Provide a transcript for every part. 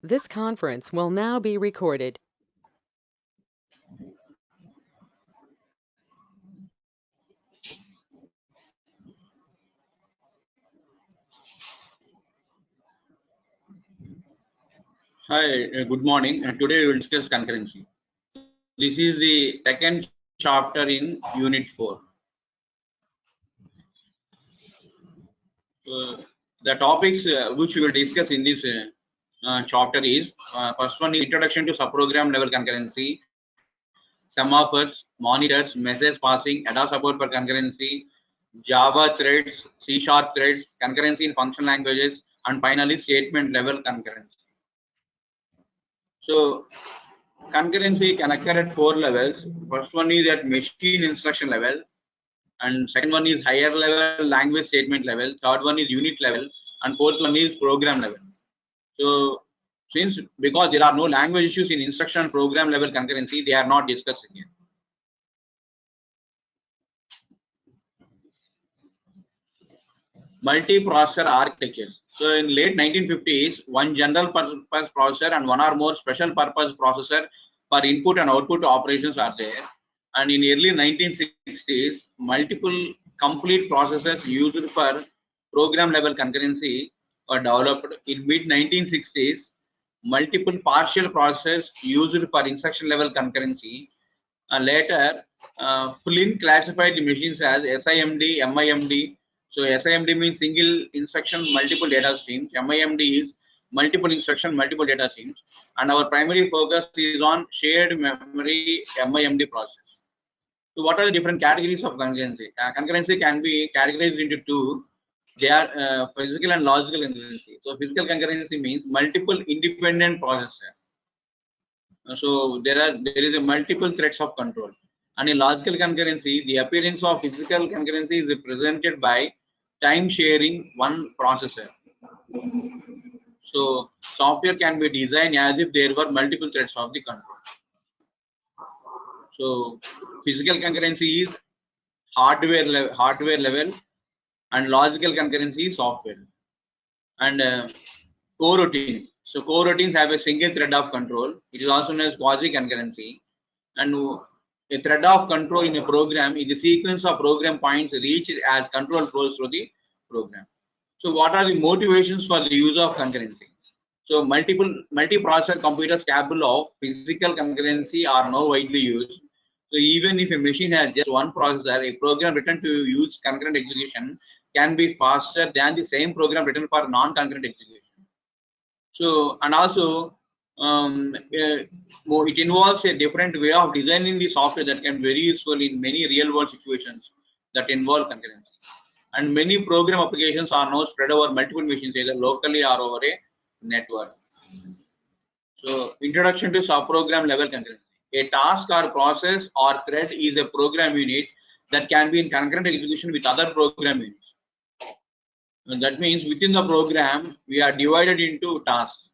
This conference will now be recorded. Hi, good morning. Today we will discuss concurrency. This is the second chapter in Unit 4. The topics which we will discuss in this chapter is first one is introduction to subprogram level concurrency, semaphores, monitors, message passing, ADA support for concurrency, Java threads, C# threads, concurrency in function languages, and finally statement level concurrency. So concurrency can occur at 4 levels. First one is at machine instruction level, and second one is higher level language statement level, third one is unit level, and fourth one is program level. So because there are no language issues in instruction and program level concurrency, they are not discussed here. Multi-processor architectures. So in late 1950s, one general purpose processor and one or more special purpose processor for input and output operations are there. And in early 1960s, multiple complete processors used for program level concurrency were developed. In mid 1960s, multiple partial processors used for instruction level concurrency. And later, Flynn classified the machines as SIMD, MIMD. So SIMD means single instruction, multiple data streams. MIMD is multiple instruction, multiple data streams. And our primary focus is on shared memory MIMD process. So what are the different categories of concurrency? Concurrency can be categorized into two. They are physical and logical concurrency. So physical concurrency means multiple independent processors. So there is a multiple threads of control. And in logical concurrency, the appearance of physical concurrency is represented by time sharing one processor. So software can be designed as if there were multiple threads of the control. So physical concurrency is hardware level, and logical concurrency is software. And coroutines. So coroutines have a single thread of control. It is also known as quasi concurrency. And a thread of control in a program is the sequence of program points reached as control flows through the program. So what are the motivations for the use of concurrency? So multi-processor computers capable of physical concurrency are now widely used. So even if a machine has just one processor, a program written to use concurrent execution can be faster than the same program written for non-concurrent execution. So, and also it involves a different way of designing the software that can be very useful in many real-world situations that involve concurrency. And many program applications are now spread over multiple machines, either locally or over a network. So, introduction to subprogram level concurrency. A task or process or thread is a program unit that can be in concurrent execution with other program units. And that means within the program, we are divided into tasks.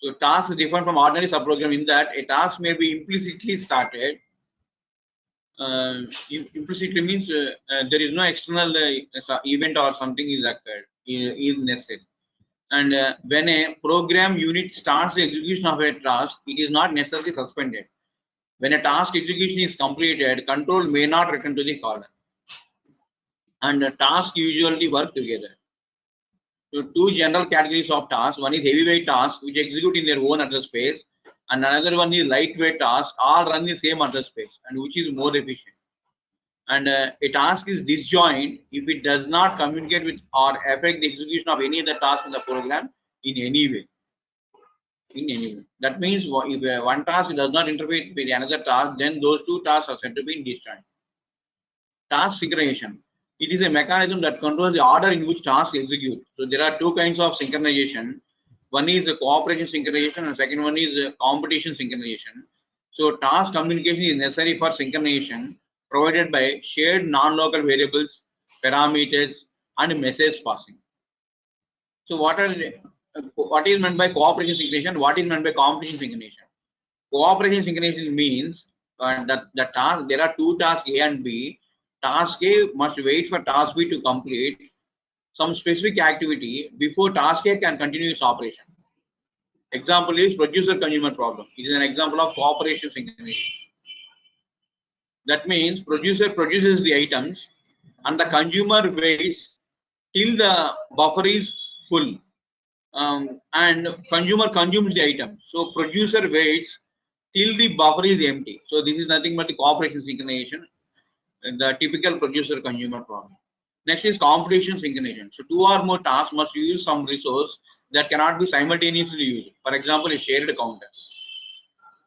So tasks differ from ordinary subprogram in that a task may be implicitly started. Implicitly means there is no external event or something is occurred, is necessary. And when a program unit starts the execution of a task, it is not necessarily suspended. When a task execution is completed, control may not return to the caller. And tasks usually work together. So two general categories of tasks. One is heavyweight tasks, which execute in their own address space, and another one is lightweight tasks, all run the same address space, and which is more efficient. And a task is disjoint if it does not communicate with or affect the execution of any other task in the program in any way. That means if one task does not interfere with another task, then those two tasks are said to be disjoint. Task synchronization. It is a mechanism that controls the order in which tasks execute. So there are two kinds of synchronization. One is cooperation synchronization and second one is competition synchronization. So task communication is necessary for synchronization provided by shared non-local variables, parameters, and message passing. So what is meant by cooperation synchronization? What is meant by competition synchronization? Cooperation synchronization means that there are two tasks A and B. Task A must wait for task B to complete some specific activity before task A can continue its operation. Example is producer-consumer problem. It is an example of cooperation synchronization. That means producer produces the items and the consumer waits till the buffer is full, and consumer consumes the item. So producer waits till the buffer is empty. So this is nothing but the cooperation synchronization, the typical producer-consumer problem. Next is competition synchronization. So two or more tasks must use some resource that cannot be simultaneously used. For example, a shared counter.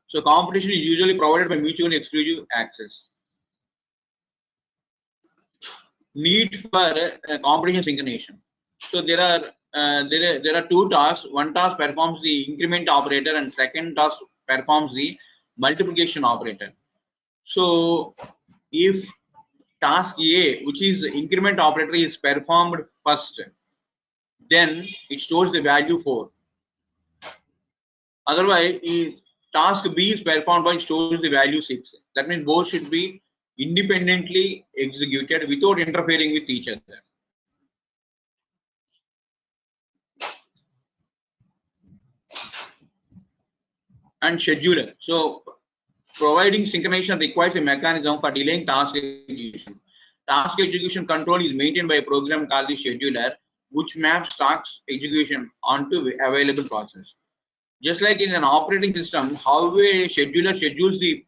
So competition is usually provided by mutually exclusive access. Need for competition synchronization. So there are two tasks. One task performs the increment operator and second task performs the multiplication operator. So if task A, which is the increment operator, is performed first, then it stores the value 4. Otherwise, if task B is performed by, it stores the value 6. That means both should be independently executed without interfering with each other. And scheduler. So providing synchronization requires a mechanism for delaying task execution. Task execution control is maintained by a program called the scheduler, which maps task execution onto available process. Just like in an operating system, how a scheduler schedules the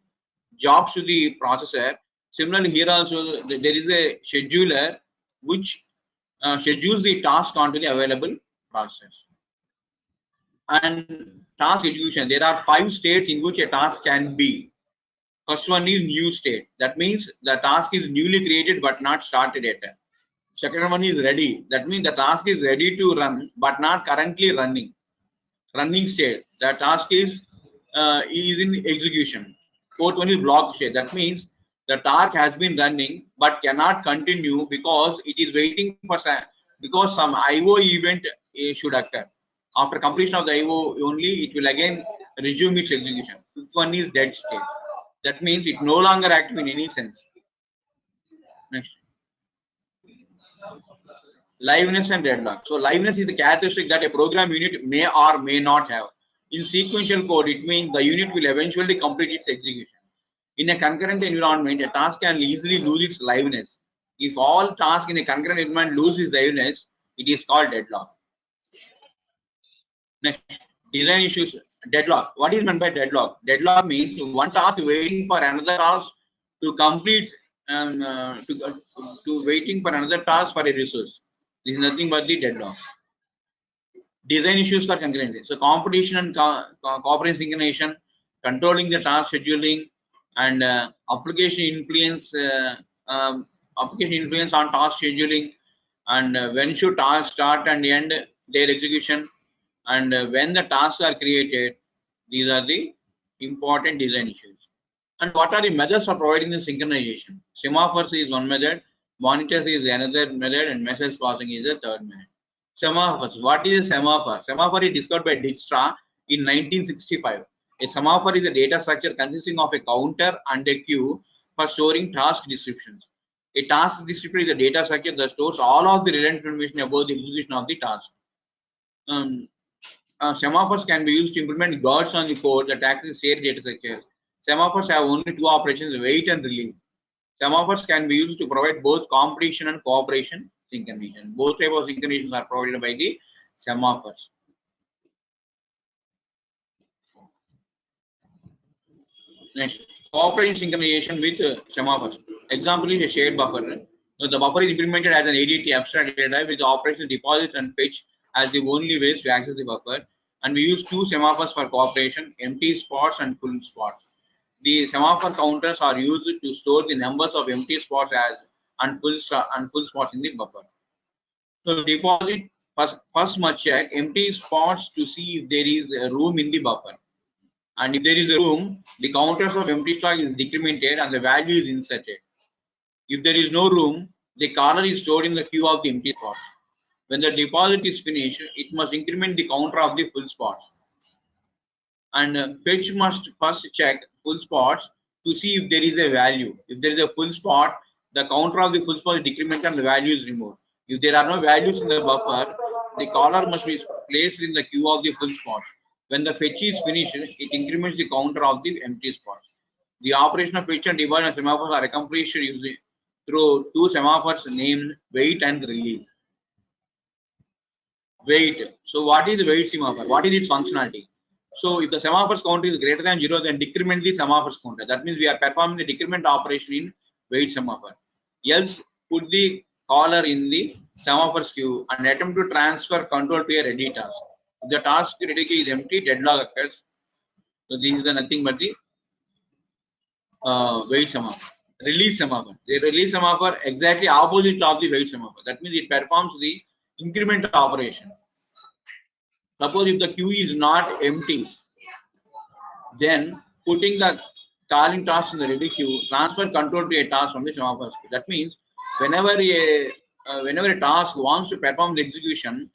jobs to the processor, similarly here also there is a scheduler which schedules the task onto the available process. And task execution, there are 5 states in which a task can be. First one is new state. That means the task is newly created but not started yet. Second one is ready. That means the task is ready to run but not currently running. Running state. The task is in execution. Fourth one is block state. That means the task has been running but cannot continue because it is waiting for some IO event should occur. After completion of the IO only, it will again resume its execution. Fifth one is dead state. That means it no longer active in any sense. Next. Liveness and deadlock. So liveness is the characteristic that a program unit may or may not have. In sequential code, it means the unit will eventually complete its execution. In a concurrent environment, a task can easily lose its liveness. If all tasks in a concurrent environment lose its liveness, it is called deadlock. Next, design issues. Deadlock. What is meant by deadlock? Deadlock means one task waiting for another task to complete, to waiting for another task for a resource. This is nothing but the deadlock. Design issues for concurrency. So competition and cooperation synchronization, controlling the task scheduling, and application influence on task scheduling, and when should tasks start and end their execution, and when the tasks are created. These are the important design issues. And what are the methods for providing the synchronization? Semaphores is one method, monitors is another method, and message passing is the third method. Semaphores. What is a semaphore? Semaphore is discovered by Dijkstra in 1965. A semaphore is a data structure consisting of a counter and a queue for storing task descriptions. A task descriptor is a data structure that stores all of the relevant information about the execution of the task. Semaphores can be used to implement guards on the code that access shared data structures. Semaphores have only 2 operations: wait and release. Semaphores can be used to provide both competition and cooperation synchronization. Both types of synchronizations are provided by the semaphores. Next, cooperation synchronization with semaphores. Example is a shared buffer. So the buffer is implemented as an ADT abstract data with the operations deposit and fetch as the only ways to access the buffer. And we use 2 semaphores for cooperation: empty spots and full spots. The semaphore counters are used to store the numbers of empty spots and full spots in the buffer. So deposit first must check empty spots to see if there is a room in the buffer. And if there is a room, the counters of empty stock is decremented and the value is inserted. If there is no room, the caller is stored in the queue of the empty spots. When the deposit is finished, it must increment the counter of the full spots. And fetch must first check full spots to see if there is a value. If there is a full spot, the counter of the full spot is decremented and the value is removed. If there are no values in the buffer, the caller must be placed in the queue of the full spots. When the fetch is finished, it increments the counter of the empty spots. The operation of fetch and deploy of semaphores are accomplished using through two semaphores named wait and release. Wait. So what is the wait semaphore? What is its functionality? So if the semaphore's count is greater than 0, then decrement the semaphore's counter. That means we are performing the decrement operation in wait semaphore. Else put the caller in the semaphore's queue and attempt to transfer control to a ready task. If the task ready queue is empty, deadlock occurs. So this is nothing but the wait semaphore. Release semaphore. The release semaphore exactly opposite of the wait semaphore. That means it performs the increment operation. Suppose if the queue is not empty, then putting the calling task in the ready queue, transfer control to a task from the semaphore queue. That means whenever a task wants to perform the execution,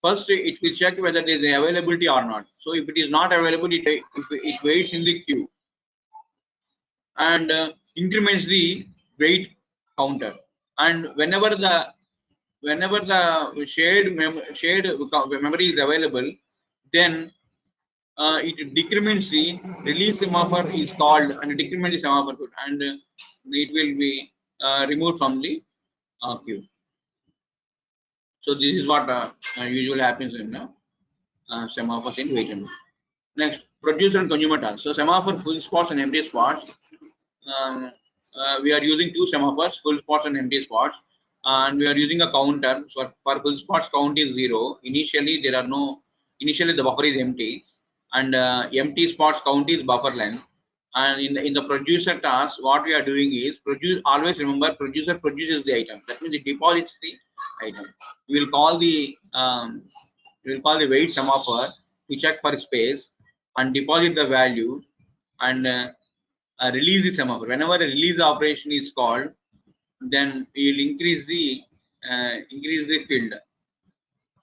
first it will check whether there is availability or not. So if it is not available, it waits in the queue and increments the wait counter. And whenever the shared memory is available, then it decrements the release semaphore is called and decrement the semaphore code, and it will be removed from the queue. So this is what usually happens in semaphores in wait and loop. Next, producer and consumer tasks. So semaphore full spots and empty spots. We are using two semaphores, full spots and empty spots, and we are using a counter. So for full spots, count is 0. Initially the buffer is empty, and empty spots count is buffer length. And in the producer task, what we are doing is always remember, producer produces the item. That means it deposits the item. We will call the wait semaphore to check for space and deposit the value and release the semaphore. Whenever a release operation is called, then we will increase the field.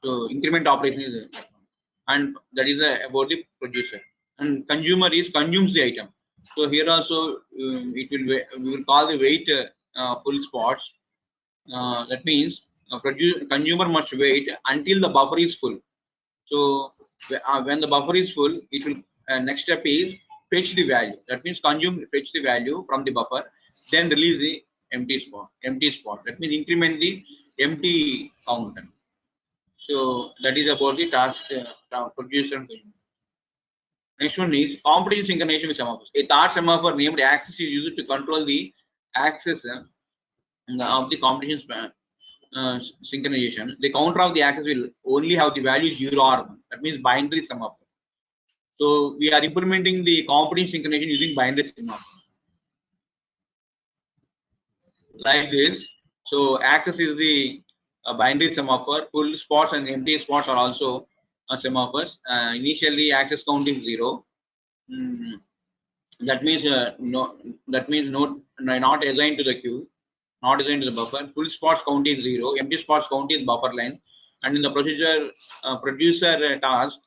So increment operation is, and that is about the producer. And consumer consumes the item. So here also we will call the wait full spots. That means consumer must wait until the buffer is full. So when the buffer is full, it will next step is fetch the value. That means fetch the value from the buffer, then release the empty spot. That means increment the empty count. So that is about the task producer and consumer. Next one is competition synchronization with semaphores. A third semaphore named axis is used to control the axis of the competition synchronization. The counter of the axis will only have the value 0 or 1. That means binary semaphore. So we are implementing the competition synchronization using binary semaphore. Like this. So axis is the binary semaphore. Full spots and empty spots are also semaphores. Initially axis count is 0. That means not assigned to the queue, not assigned to the buffer. Full spots count is 0. Empty spots count is buffer length. And in the producer task,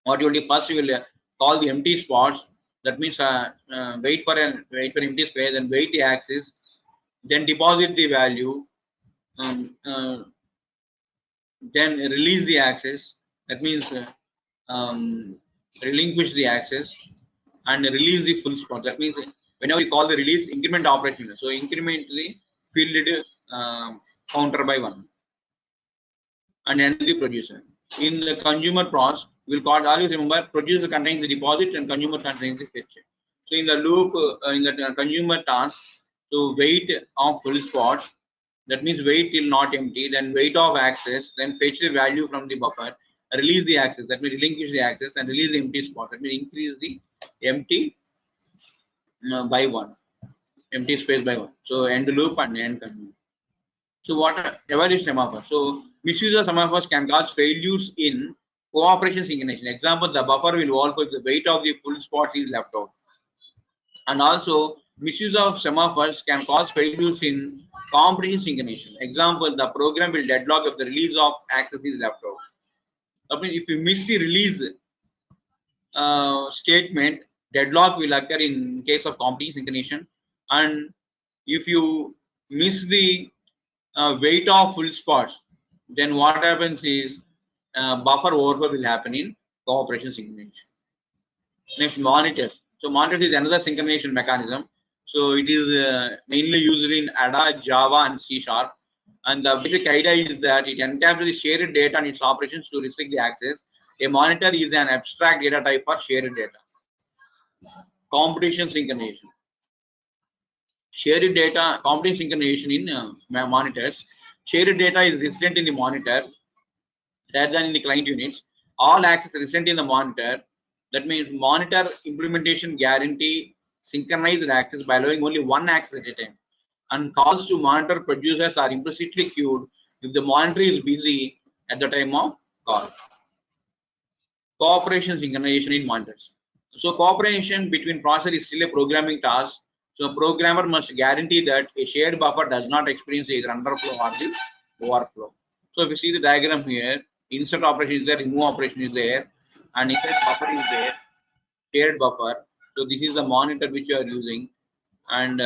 what you will do first, you will call the empty spots. That means wait for empty space and wait the axis, then deposit the value, then release the axis. That means relinquish the axis and release the full spot. That means whenever you call the release, increment operation. So increment the field counter by 1 and end the producer. In the consumer process, we'll call, always remember, producer contains the deposit and consumer contains the fetch. So in the loop, in the consumer task, so wait of full spots, that means wait till not empty, then wait of access, then fetch the value from the buffer, release the access, that means relinquish the access, and release the empty spot, that means increase the empty by 1, empty space by 1. So end loop and end consumer. So whatever is semaphore. So misuse of semaphores can cause failures in cooperation synchronization. Example, the buffer will overflow if the weight of the full spot is left out. And also misuse of semaphores can cause failures in competition synchronization. Example, the program will deadlock if the release of access is left out. I mean, if you miss the release statement, deadlock will occur in case of competition synchronization. And if you miss the weight of full spots, then what happens is buffer overflow will happen in cooperation synchronization. Next, monitors. So monitors is another synchronization mechanism. So it is mainly used in Ada, Java, and C Sharp. And the basic idea is that it encapsulates the shared data and its operations to restrict the access. A monitor is an abstract data type for shared data. Competition synchronization. Shared data, competition synchronization in monitors. Shared data is resident in the monitor rather than in the client units. All access resident in the monitor. That means monitor implementation guarantee synchronized access by allowing only one access at a time. And calls to monitor producers are implicitly queued if the monitor is busy at the time of call. Cooperation synchronization in monitors. So cooperation between processors is still a programming task. So a programmer must guarantee that a shared buffer does not experience either underflow or the overflow. So if you see the diagram here, insert operation is there, remove operation is there, and insert buffer is there, shared buffer. So this is the monitor which you are using, and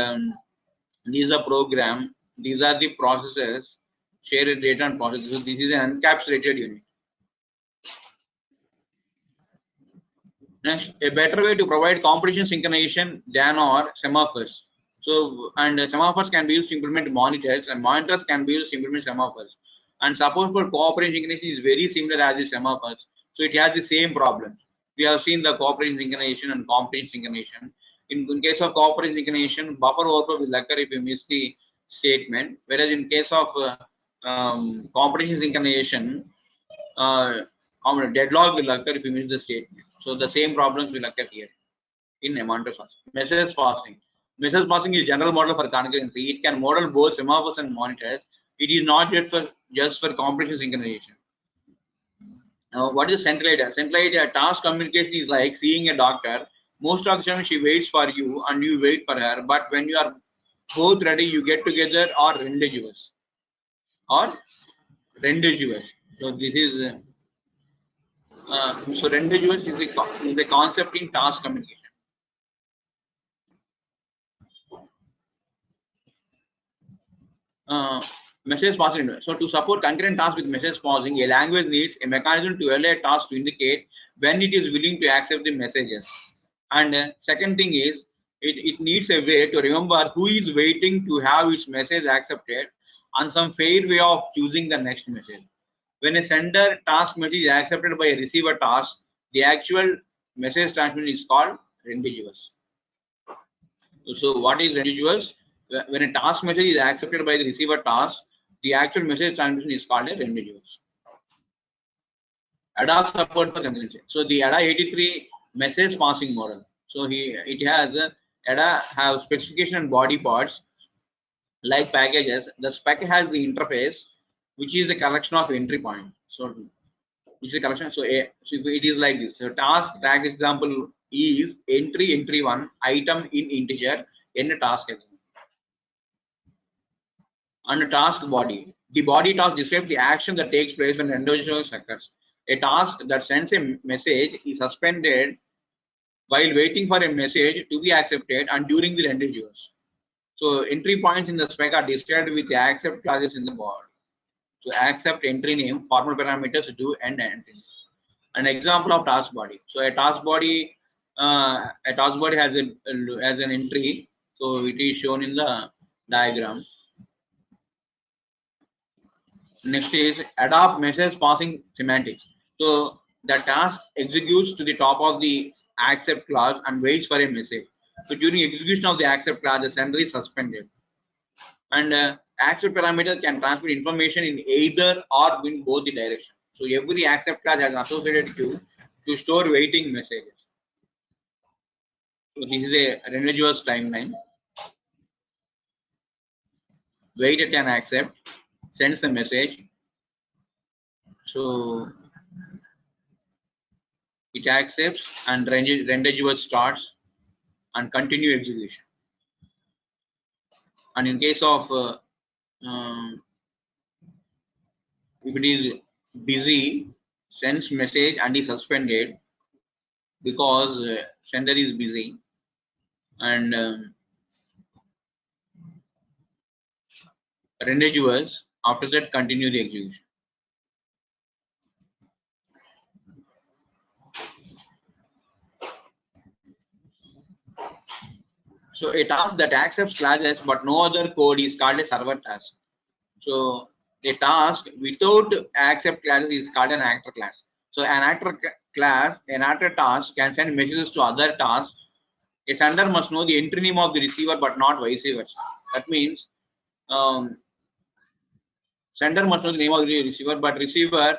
these are program. These are the processors, shared data and processors. So this is an encapsulated unit. Next, a better way to provide competition synchronization than are semaphores. So, and semaphores can be used to implement monitors, and monitors can be used to implement semaphores. And support for cooperation synchronization is very similar as the semaphores. So it has the same problem. We have seen the cooperation synchronization and competition synchronization. In case of cooperation synchronization, buffer overflow will occur if you miss the statement, whereas in case of competition synchronization, deadlock will occur if you miss the statement. So the same problems will occur here in a monitor passing. Message passing. Message passing is general model for concurrency. It can model both semaphores and monitors. It is not just for competition synchronization. Now, what is central idea? Central idea task communication is like seeing a doctor. Most of the time she waits for you and you wait for her. But when you are both ready, you get together or rendezvous. Or rendezvous. So this is so rendezvous is a concept in task communication. Message passing. So to support concurrent tasks with message pausing, a language needs a mechanism to allow a task to indicate when it is willing to accept the messages. And second thing is, it needs a way to remember who is waiting to have its message accepted and some fair way of choosing the next message. When a sender task message is accepted by a receiver task, the actual message transmission is called rendezvous. So what is rendezvous? When a task message is accepted by the receiver task, the actual message transmission is called a rendezvous. ADA support for concurrency. So the ADA 83 message passing model. So it has ADA have specification and body parts like packages. The spec has the interface, which is the collection of entry points. So which is a collection. So it is like this. So task tag example is entry one item in integer in a task example. And a task body. The body task describes the action that takes place when rendezvous occurs. A task that sends a message is suspended while waiting for a message to be accepted and during the rendezvous. So entry points in the spec are described with the accept clauses in the body. So accept entry name, formal parameters, do and entries. An example of task body. So a task body has an entry. So it is shown in the diagram. Next is adopt message passing semantics. So the task executes to the top of the accept clause and waits for a message. So during execution of the accept clause, the sender is suspended. And accept parameter can transmit information in either or in both the directions. So every accept clause has associated queue to store waiting messages. So this is a rendezvous timeline. Wait at an accept, sends the message. So it accepts and rendezvous starts and continue execution. And in case of if it is busy, sends message and is suspended because sender is busy, and rendezvous after that continue the execution. So a task that accepts classes but no other code is called a server task. So a task without accept classes is called an actor class. So an actor task can send messages to other tasks. A sender must know the entry name of the receiver but not vice versa. That means um, sender must know the name of the receiver, but receiver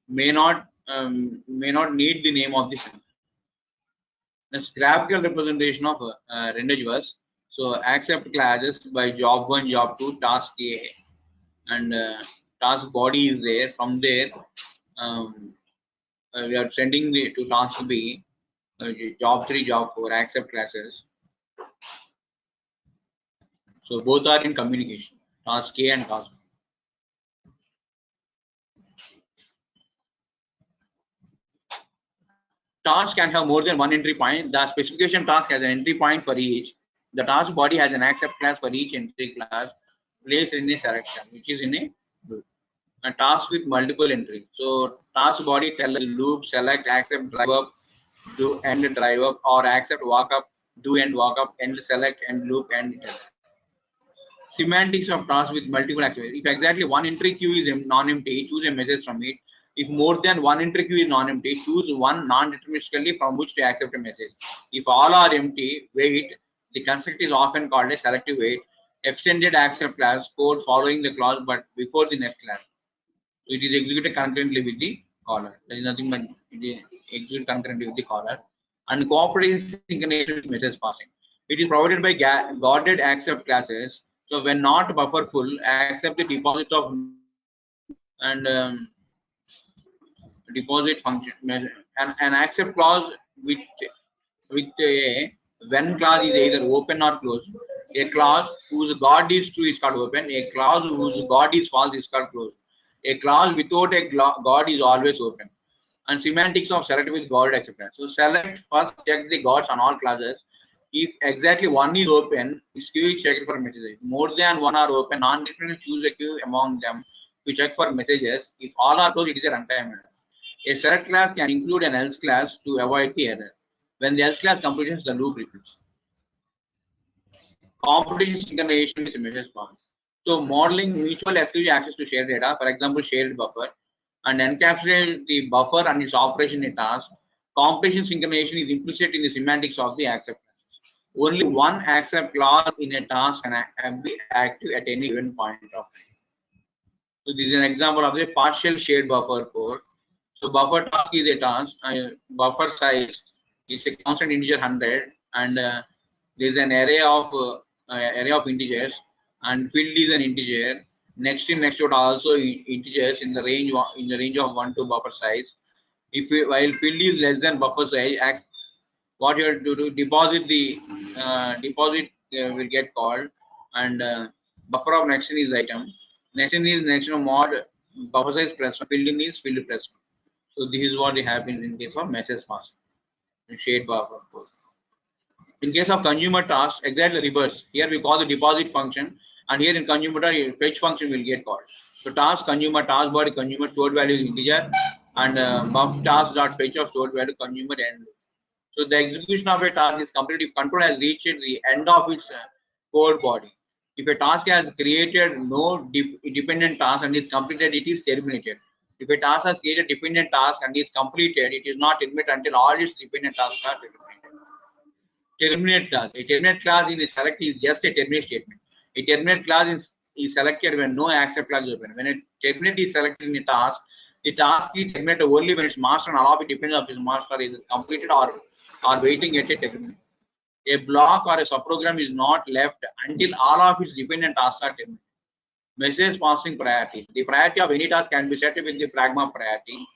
may not need the name of the sender. That's graphical representation of rendezvous. So accept classes by job 1, job 2, task A, and task body is there. From there, um, we are sending the to task B, job 3, job 4, accept classes. So both are in communication, task A and task B. Task can have more than one entry point. The specification task has an entry point for each. The task body has an accept class for each entry class placed in a selection, which is in a task with multiple entries. So task body tells the loop, select, accept, drive up, do end drive up, or accept walk up, do end walk up, end select, end loop, end tell. Semantics of task with multiple actions. If exactly one entry queue is non-empty, choose a message from it. If more than one entry queue is non-empty, choose one non-deterministically from which to accept a message. If all are empty, wait. The construct is often called a selective wait. Extended accept class code following the clause but before the next class. So it is executed concurrently with the caller. There is nothing but it is executed concurrently with the caller. And cooperating synchronization with message passing. It is provided by guarded accept classes. So when not buffer full, accept the deposit of and deposit function and an accept clause with a when clause is either open or closed. A clause whose guard is true is called open. A clause whose guard is false is called closed. A clause without a guard is always open. And semantics of select with guarded acceptance. So select first check the guards on all clauses. If exactly one is open, this queue is checked for messages. More than one are open, non-different choose a queue among them to check for messages. If all are closed, it is a runtime error. A select class can include an else class to avoid the error. When the else class completes, the loop repeats. Competition synchronization with message pass. So modeling mutual exclusive access to shared data, for example, shared buffer, and encapsulate the buffer and its operation in a task. Competition synchronization is implicit in the semantics of the accept classes. Only one accept clause in a task can be active at any given point of time. So this is an example of a partial shared buffer code. So buffer task is a task. Buffer size is a constant integer 100, and there is an array of integers, and field is an integer. Next in next node also integers in the range of 1 to buffer size. If while field is less than buffer size, what you have to do, deposit will get called, and buffer of next in is item. Next in is next in mod buffer size plus one, field in is field plus one. So this is what happens in case of message passing and shared buffer code. In case of consumer task, exactly reverse. Here we call the deposit function, and here in consumer fetch function will get called. So task consumer task body consumer stored value is integer, and buff task dot fetch of stored value consumer end. So the execution of a task is completed if control has reached the end of its code body. If a task has created no dependent task and is completed, it is terminated. If a task has created dependent task and is completed, it is not terminated until all its dependent tasks are terminated. Terminate class. A terminate class in a select is just a terminate statement. A terminate class is selected when no accept class is open. When a terminate is selected in a task, the task is terminated only when its master and all of it depends on its master is completed or waiting at a terminate. A block or a subprogram is not left until all of its dependent tasks are terminated. Message passing priority. The priority of any task can be set with the pragma priority.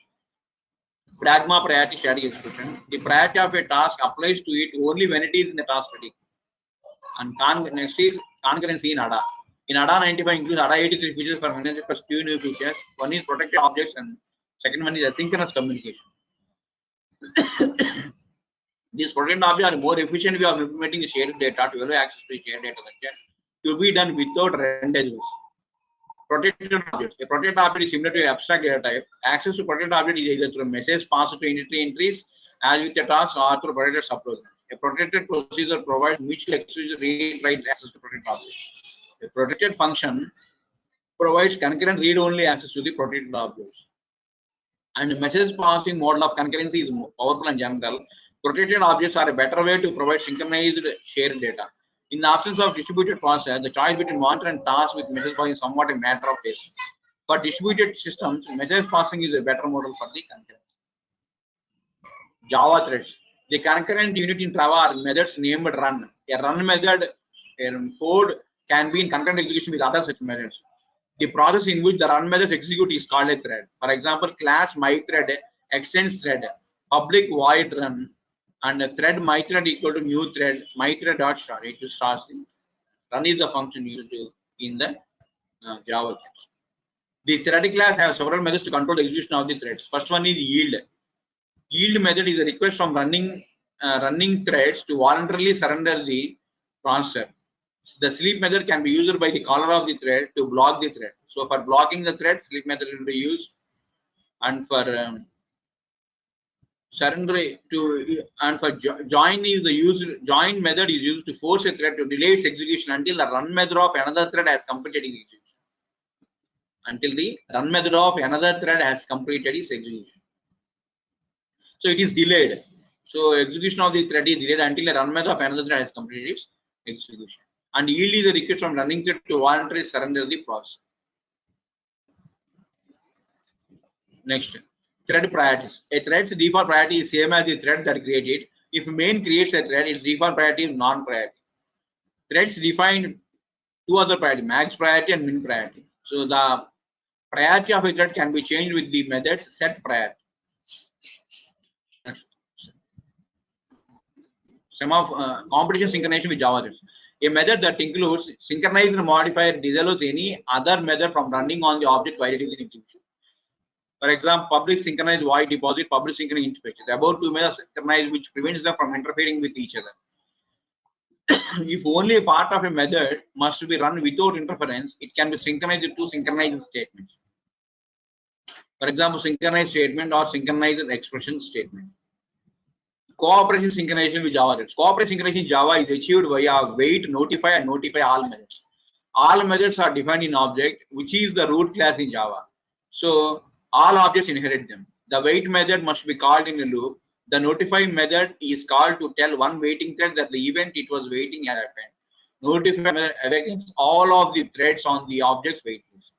Pragma priority static execution. The priority of a task applies to it only when it is in the task ready. And next is concurrency in ADA. In ADA 95 includes ADA 83 features for manager plus 2 new features. One is protected objects and second one is asynchronous communication. These protected objects are more efficient way of implementing the shared data to allow access to shared data structure to be done without rendezvous. Protected objects. A protected object is similar to an abstract data type. Access to protected object is either through message passed to entries as with a task or through protected subprogram. A protected procedure provides mutual exclusive read-write access to protected objects. A protected function provides concurrent read-only access to the protected objects. And message passing model of concurrency is powerful and general. Protected objects are a better way to provide synchronized shared data. In the absence of distributed process, the choice between monitor and task with message passing is somewhat a matter of taste. For distributed systems, message passing is a better model for the concurrency. Java threads. The concurrent unit in Java are methods named run. A run method code can be in concurrent execution with other such methods. The process in which the run methods execute is called a thread. For example, class myThread extends thread, public void run, and a thread myThread equal to new thread mythread dot start. It starts the run is the function used in the Java. The thread class has several methods to control the execution of the threads. First one is yield. Yield method is a request from running threads to voluntarily surrender the processor. The sleep method can be used by the caller of the thread to block the thread. So for blocking the thread, sleep method will be used, and for surrender to and for join is the join method is used to force a thread to delay its execution until the run method of another thread has completed its execution. Until the run method of another thread has completed its execution. So it is delayed. So execution of the thread is delayed until the run method of another thread has completed its execution. And yield is a request from running thread to voluntarily surrender the process. Next, thread priorities. A thread's default priority is same as the thread that created. If main creates a thread, its default priority is non-priority. Threads define two other priority, max priority and min priority. So the priority of a thread can be changed with the methods set priority. Some of competition synchronization with Java threads. A method that includes synchronized modifier disallows any other method from running on the object while it is in execution. For example, public synchronized void deposit, public synchronized interface. The above two methods synchronize which prevents them from interfering with each other. If only a part of a method must be run without interference, it can be synchronized to synchronized statements. For example, synchronized statement or synchronized expression statement. Cooperation synchronization with Java threads. Cooperation synchronization in Java is achieved via wait, notify, and notify all methods. All methods are defined in object, which is the root class in Java. So all objects inherit them. The wait method must be called in a loop. The notify method is called to tell one waiting thread that the event it was waiting had happened. Notify method awakens all of the threads on the object's wait list.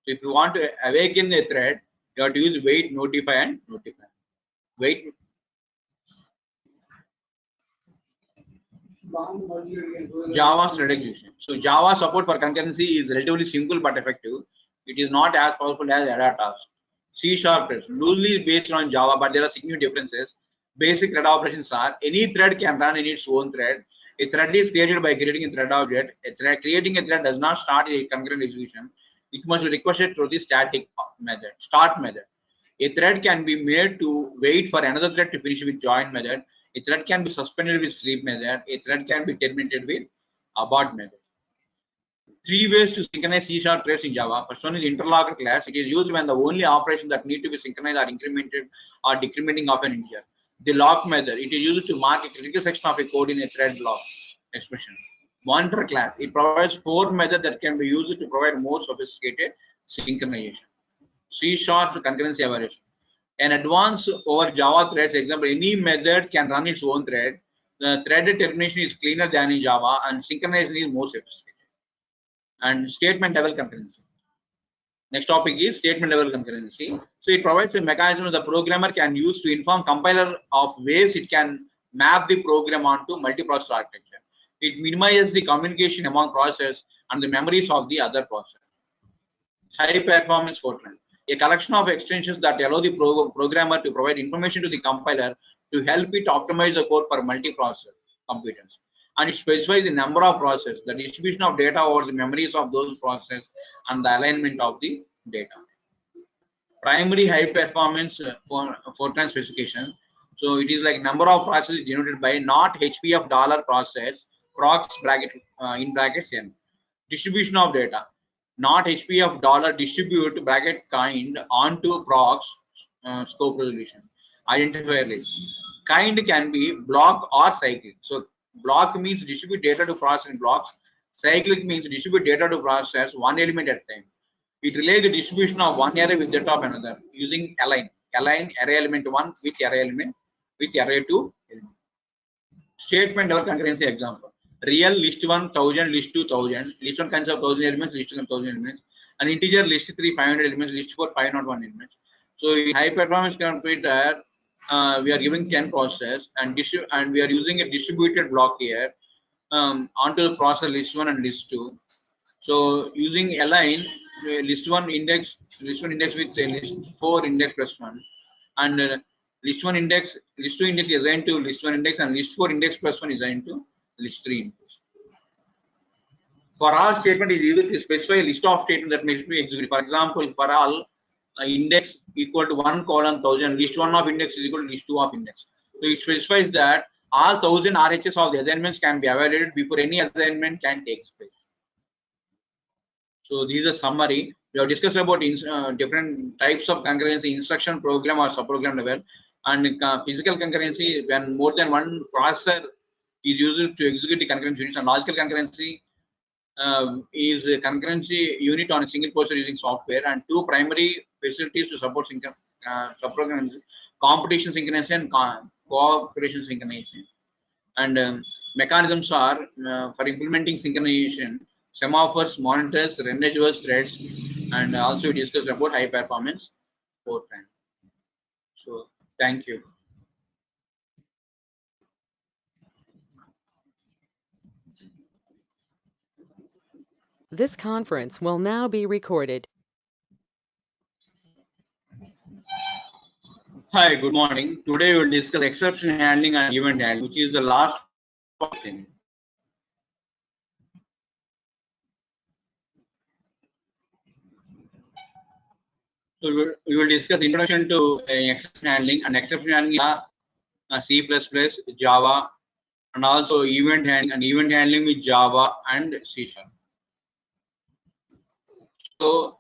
So if you want to awaken a thread, you have to use wait, notify, and notify. Wait. Java's thread execution. So Java support for concurrency is relatively simple but effective. It is not as powerful as Ada task. C# threads loosely based on Java, but there are significant differences. Basic thread operations are: any thread can run in its own thread. A thread is created by creating a thread object. Creating a thread does not start a concurrent execution. It must be requested through the static method, start method. A thread can be made to wait for another thread to finish with join method. A thread can be suspended with sleep method. A thread can be terminated with abort method. Three ways to synchronize C# threads in Java. First one is interlocker class. It is used when the only operations that need to be synchronized are incremented or decrementing of an integer. The lock method. It is used to mark a critical section of a code in a thread block expression. Monitor class. It provides 4 methods that can be used to provide more sophisticated synchronization. C# concurrency evaluation. An advance over Java threads. Example: any method can run its own thread. The thread termination is cleaner than in Java, and synchronization is more sophisticated. And statement level concurrency. Next topic is statement level concurrency. So it provides a mechanism the programmer can use to inform compiler of ways it can map the program onto multiprocessor architecture. It minimizes the communication among processors and the memories of the other processor. High performance Fortran. A collection of extensions that allow the programmer to provide information to the compiler to help it optimize the code for multiprocessor computers. And it specifies the number of processes, the distribution of data over the memories of those processes, and the alignment of the data. Primary high performance Fortran specification. So it is like number of processes denoted by not HP of dollar process, procs bracket in brackets n. Distribution of data, not HP of dollar distribute bracket kind onto procs scope resolution. Identifier list. Kind can be block or cyclic. So block means distribute data to process in blocks. Cyclic means distribute data to process one element at a time. It relays the distribution of one array with that of another using align. Align array element 1 with array element with array 2 element. Statement level concurrency example. Real list 1 1000, list 2 1000. List 1 consists of 1000 elements, list 2 1000 elements. An integer list 3 500 elements, list 4 501 elements. So in high performance computer, we are giving 10 process and we are using a distributed block here onto the process list 1 and list 2. So using align list 1 index with list 4 index plus 1, and list 1 index list 2 index is assigned to list 1 index, and list 4 index plus 1 is assigned to list 3 index. For all statement is either to specify a list of statements that may be executed. For example, for all index equal to 1:1000, list 1 of index is equal to list 2 of index. So it specifies that all 1000 RHS of the assignments can be evaluated before any assignment can take place. So this is a summary. We have discussed about different types of concurrency: instruction, program, or subprogram level, and physical concurrency when more than one processor is used to execute the concurrency units, and logical concurrency is a concurrency unit on a single processor using software, and two primary facilities to support subprogram: competition synchronization and cooperation synchronization. And mechanisms are for implementing synchronization: semaphores, monitors, rendezvous threads, and also we discussed about high performance port time. So thank you. This conference will now be recorded. Hi, good morning. Today we will discuss exception handling and event handling, which is the last thing. So we will discuss introduction to exception handling, and exception handling is C++, Java, and also event handling with Java and C#. So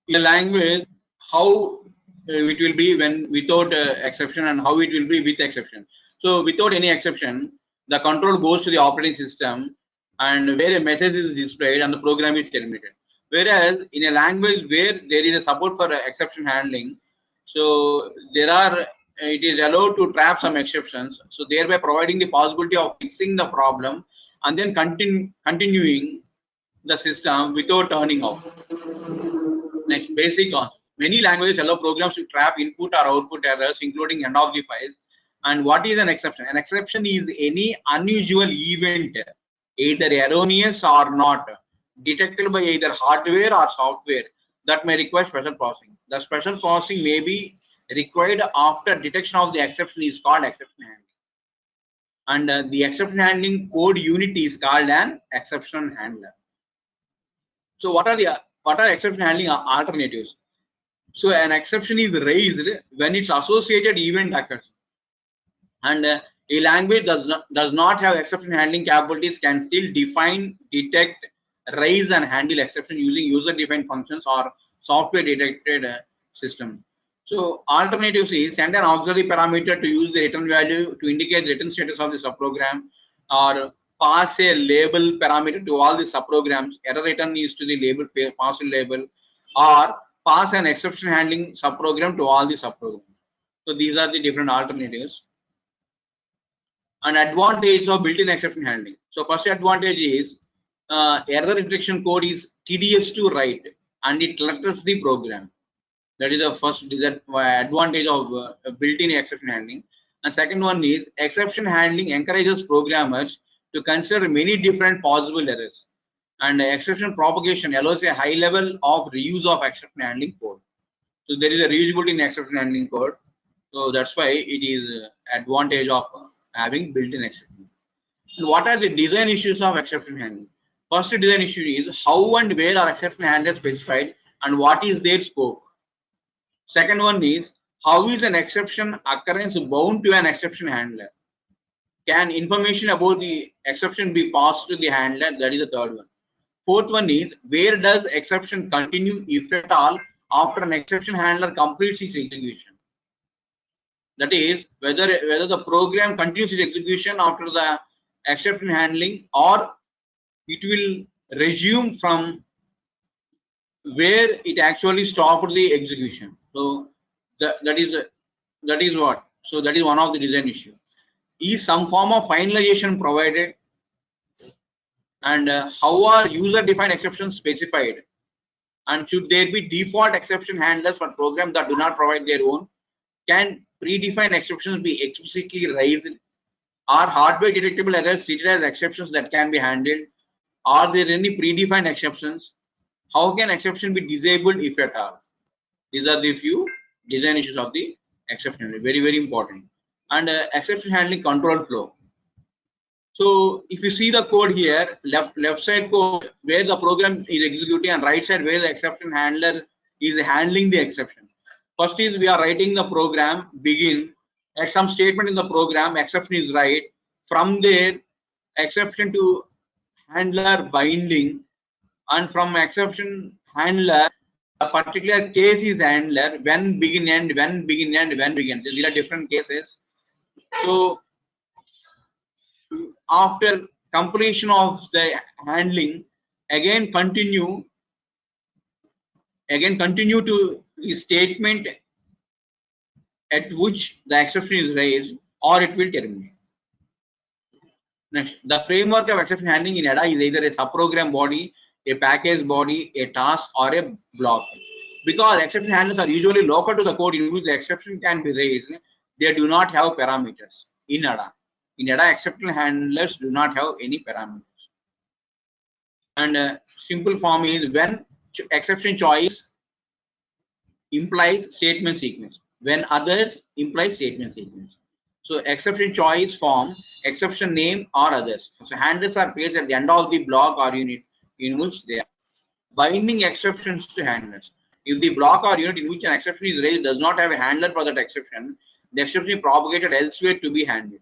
in a language, how it will be when without exception, and how it will be with exception. So without any exception, the control goes to the operating system, and where a message is displayed and the program is terminated. Whereas in a language where there is a support for exception handling, so it is allowed to trap some exceptions, so thereby providing the possibility of fixing the problem and then continuing the system without turning off. Next, basic concept. Many languages allow programs to trap input or output errors, including end of the files. And what is an exception? An exception is any unusual event, either erroneous or not, detected by either hardware or software, that may require special processing. The special processing may be required after detection of the exception is called exception handling. And the exception handling code unit is called an exception handler. So what are exception handling alternatives? So an exception is raised when its associated event occurs, and a language does not have exception handling capabilities can still define, detect, raise, and handle exception using user-defined functions or software-detected system. So alternatives is send an auxiliary parameter to use the return value to indicate the return status of the subprogram, or pass a label parameter to all the subprograms. Error return is to the label pass a label, or pass an exception handling subprogram to all the subprograms. So these are the different alternatives. An advantage of built-in exception handling. So first advantage is error detection code is tedious to write and it clutters the program. That is the first advantage of built-in exception handling. And second one is exception handling encourages programmers to consider many different possible errors. And exception propagation allows a high level of reuse of exception handling code. So there is a reusability in exception handling code. So that's why it is advantage of having built-in exception. And what are the design issues of exception handling? First design issue is how and where are exception handlers specified and what is their scope. Second one is how is an exception occurrence bound to an exception handler? Can information about the exception be passed to the handler? That is the third one. Fourth one is where does exception continue, if at all, after an exception handler completes its execution? That is whether the program continues its execution after the exception handling, or it will resume from where it actually stopped the execution. So that is what. So that is one of the design issue. Is some form of finalization provided, and how are user defined exceptions specified, and should there be default exception handlers for programs that do not provide their own? Can predefined exceptions be explicitly raised? Are hardware detectable errors treated as exceptions that can be handled? Are there any predefined exceptions? How can exception be disabled if at all? These are the few design issues of the exception handling. Very, very important. And exception handling control flow. So if you see the code here, left side code where the program is executing, and right side where the exception handler is handling the exception. First is we are writing the program begin at some statement in the program, exception is right. From there, exception to handler binding, and from exception handler, a particular case is handler, when begin end, when begin end, when begin. These are different cases. So after completion of the handling, again continue to the statement at which the exception is raised, or it will terminate. Next, the framework of exception handling in ADA is either a subprogram body, a package body, a task, or a block. Because exception handlers are usually local to the code in which the exception can be raised, they do not have parameters in ADA. In ADA, exception handlers do not have any parameters. And simple form is when exception choice implies statement sequence, when others implies statement sequence. So exception choice form, exception name or others. So handlers are placed at the end of the block or unit in which they are. Binding exceptions to handlers. If the block or unit in which an exception is raised does not have a handler for that exception, the exception is propagated elsewhere to be handled.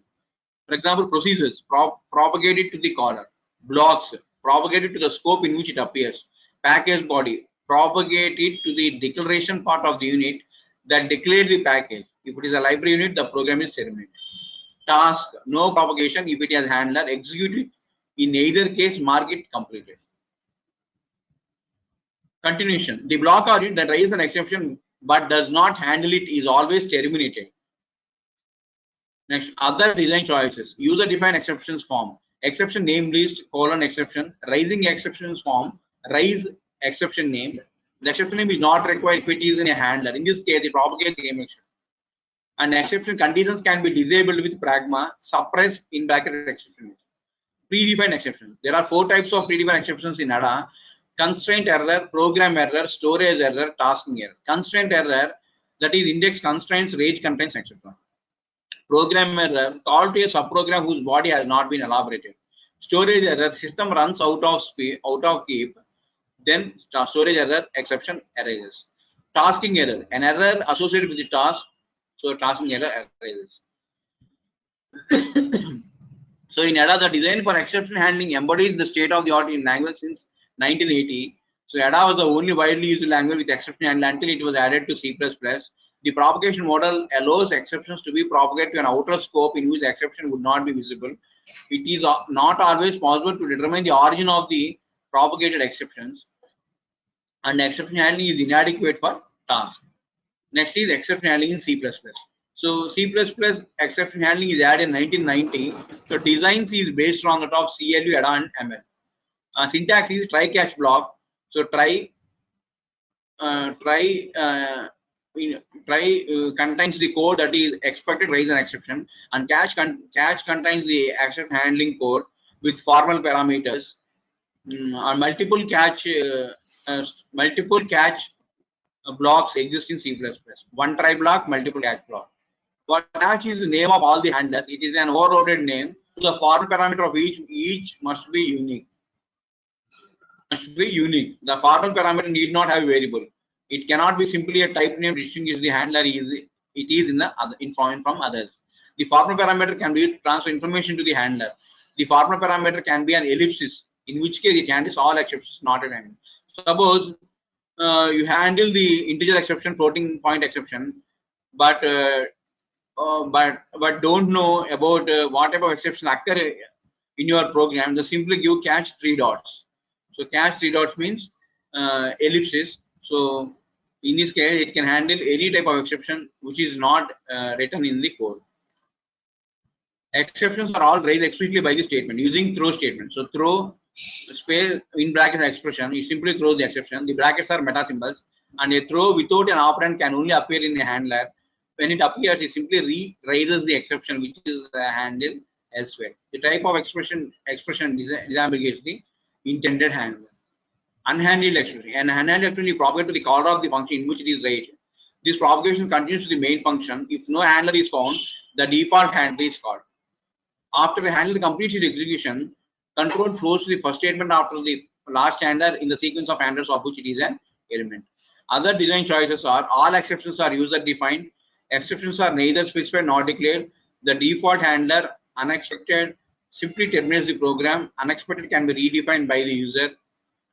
For example, procedures propagated to the caller, blocks propagated to the scope in which it appears, package body propagated to the declaration part of the unit that declared the package. If it is a library unit, the program is terminated. Task, no propagation. If it has handler, execute it. In either case, mark it completed. Continuation. The block or unit that raises an exception but does not handle it is always terminated. Next, other design choices. User defined exceptions form. Exception name list, exception. Raising exceptions form. Raise exception name. The exception name is not required if it is in a handler. In this case, it propagates the same exception. And exception conditions can be disabled with pragma, suppressed in bracket exception. Predefined exceptions. There are 4 types of predefined exceptions in ADA. Constraint error, program error, storage error, tasking error. Constraint error, that is index constraints, range contains, etc. Program error, call to a subprogram whose body has not been elaborated. Storage error, system runs out of keep, then storage error, exception arises. Tasking error, an error associated with the task, so tasking error arises. So in ADA, the design for exception handling embodies the state of the art in language since 1980. So ADA was the only widely used language with exception handling until it was added to C++. The propagation model allows exceptions to be propagated to an outer scope in which the exception would not be visible. It is not always possible to determine the origin of the propagated exceptions, and exception handling is inadequate for tasks. Next is exception handling in C++. So C++ exception handling is added in 1990. So designs is based on that of CLU, ADA, and ML. Syntax is try catch block. So try contains the code that is expected to raise an exception, and catch contains the exception handling code with formal parameters. And multiple catch blocks exist in C++. One try block, multiple catch block. What catch is the name of all the handlers. It is an overloaded name. So the formal parameter of each must be unique. The formal parameter need not have a variable. It cannot be simply a type name distinguish the handler it is in the other from others. The formal parameter can be used to transfer information to the handler. The formal parameter can be an ellipsis, in which case it handles all exceptions, not an end. Suppose you handle the integer exception, floating point exception, but but don't know about what type of exception occur in your program, just simply give catch three dots. So catch three dots means ellipses. So in this case, it can handle any type of exception which is not written in the code. Exceptions are all raised explicitly by the statement using throw statement. So throw space in bracket expression, it simply throws the exception. The brackets are meta symbols, and a throw without an operand can only appear in a handler. When it appears, it simply raises the exception which is handled elsewhere. The type of expression disambiguates the intended handler. Unhandled expression. An unhandled expression is propagated to the caller of the function in which it is raised. This propagation continues to the main function. If no handler is found, the default handler is called. After a handler completes its execution, control flows to the first statement after the last handler in the sequence of handlers of which it is an element. Other design choices are all exceptions are user defined, exceptions are neither specified nor declared, the default handler, unexpected, simply terminates the program, unexpected can be redefined by the user,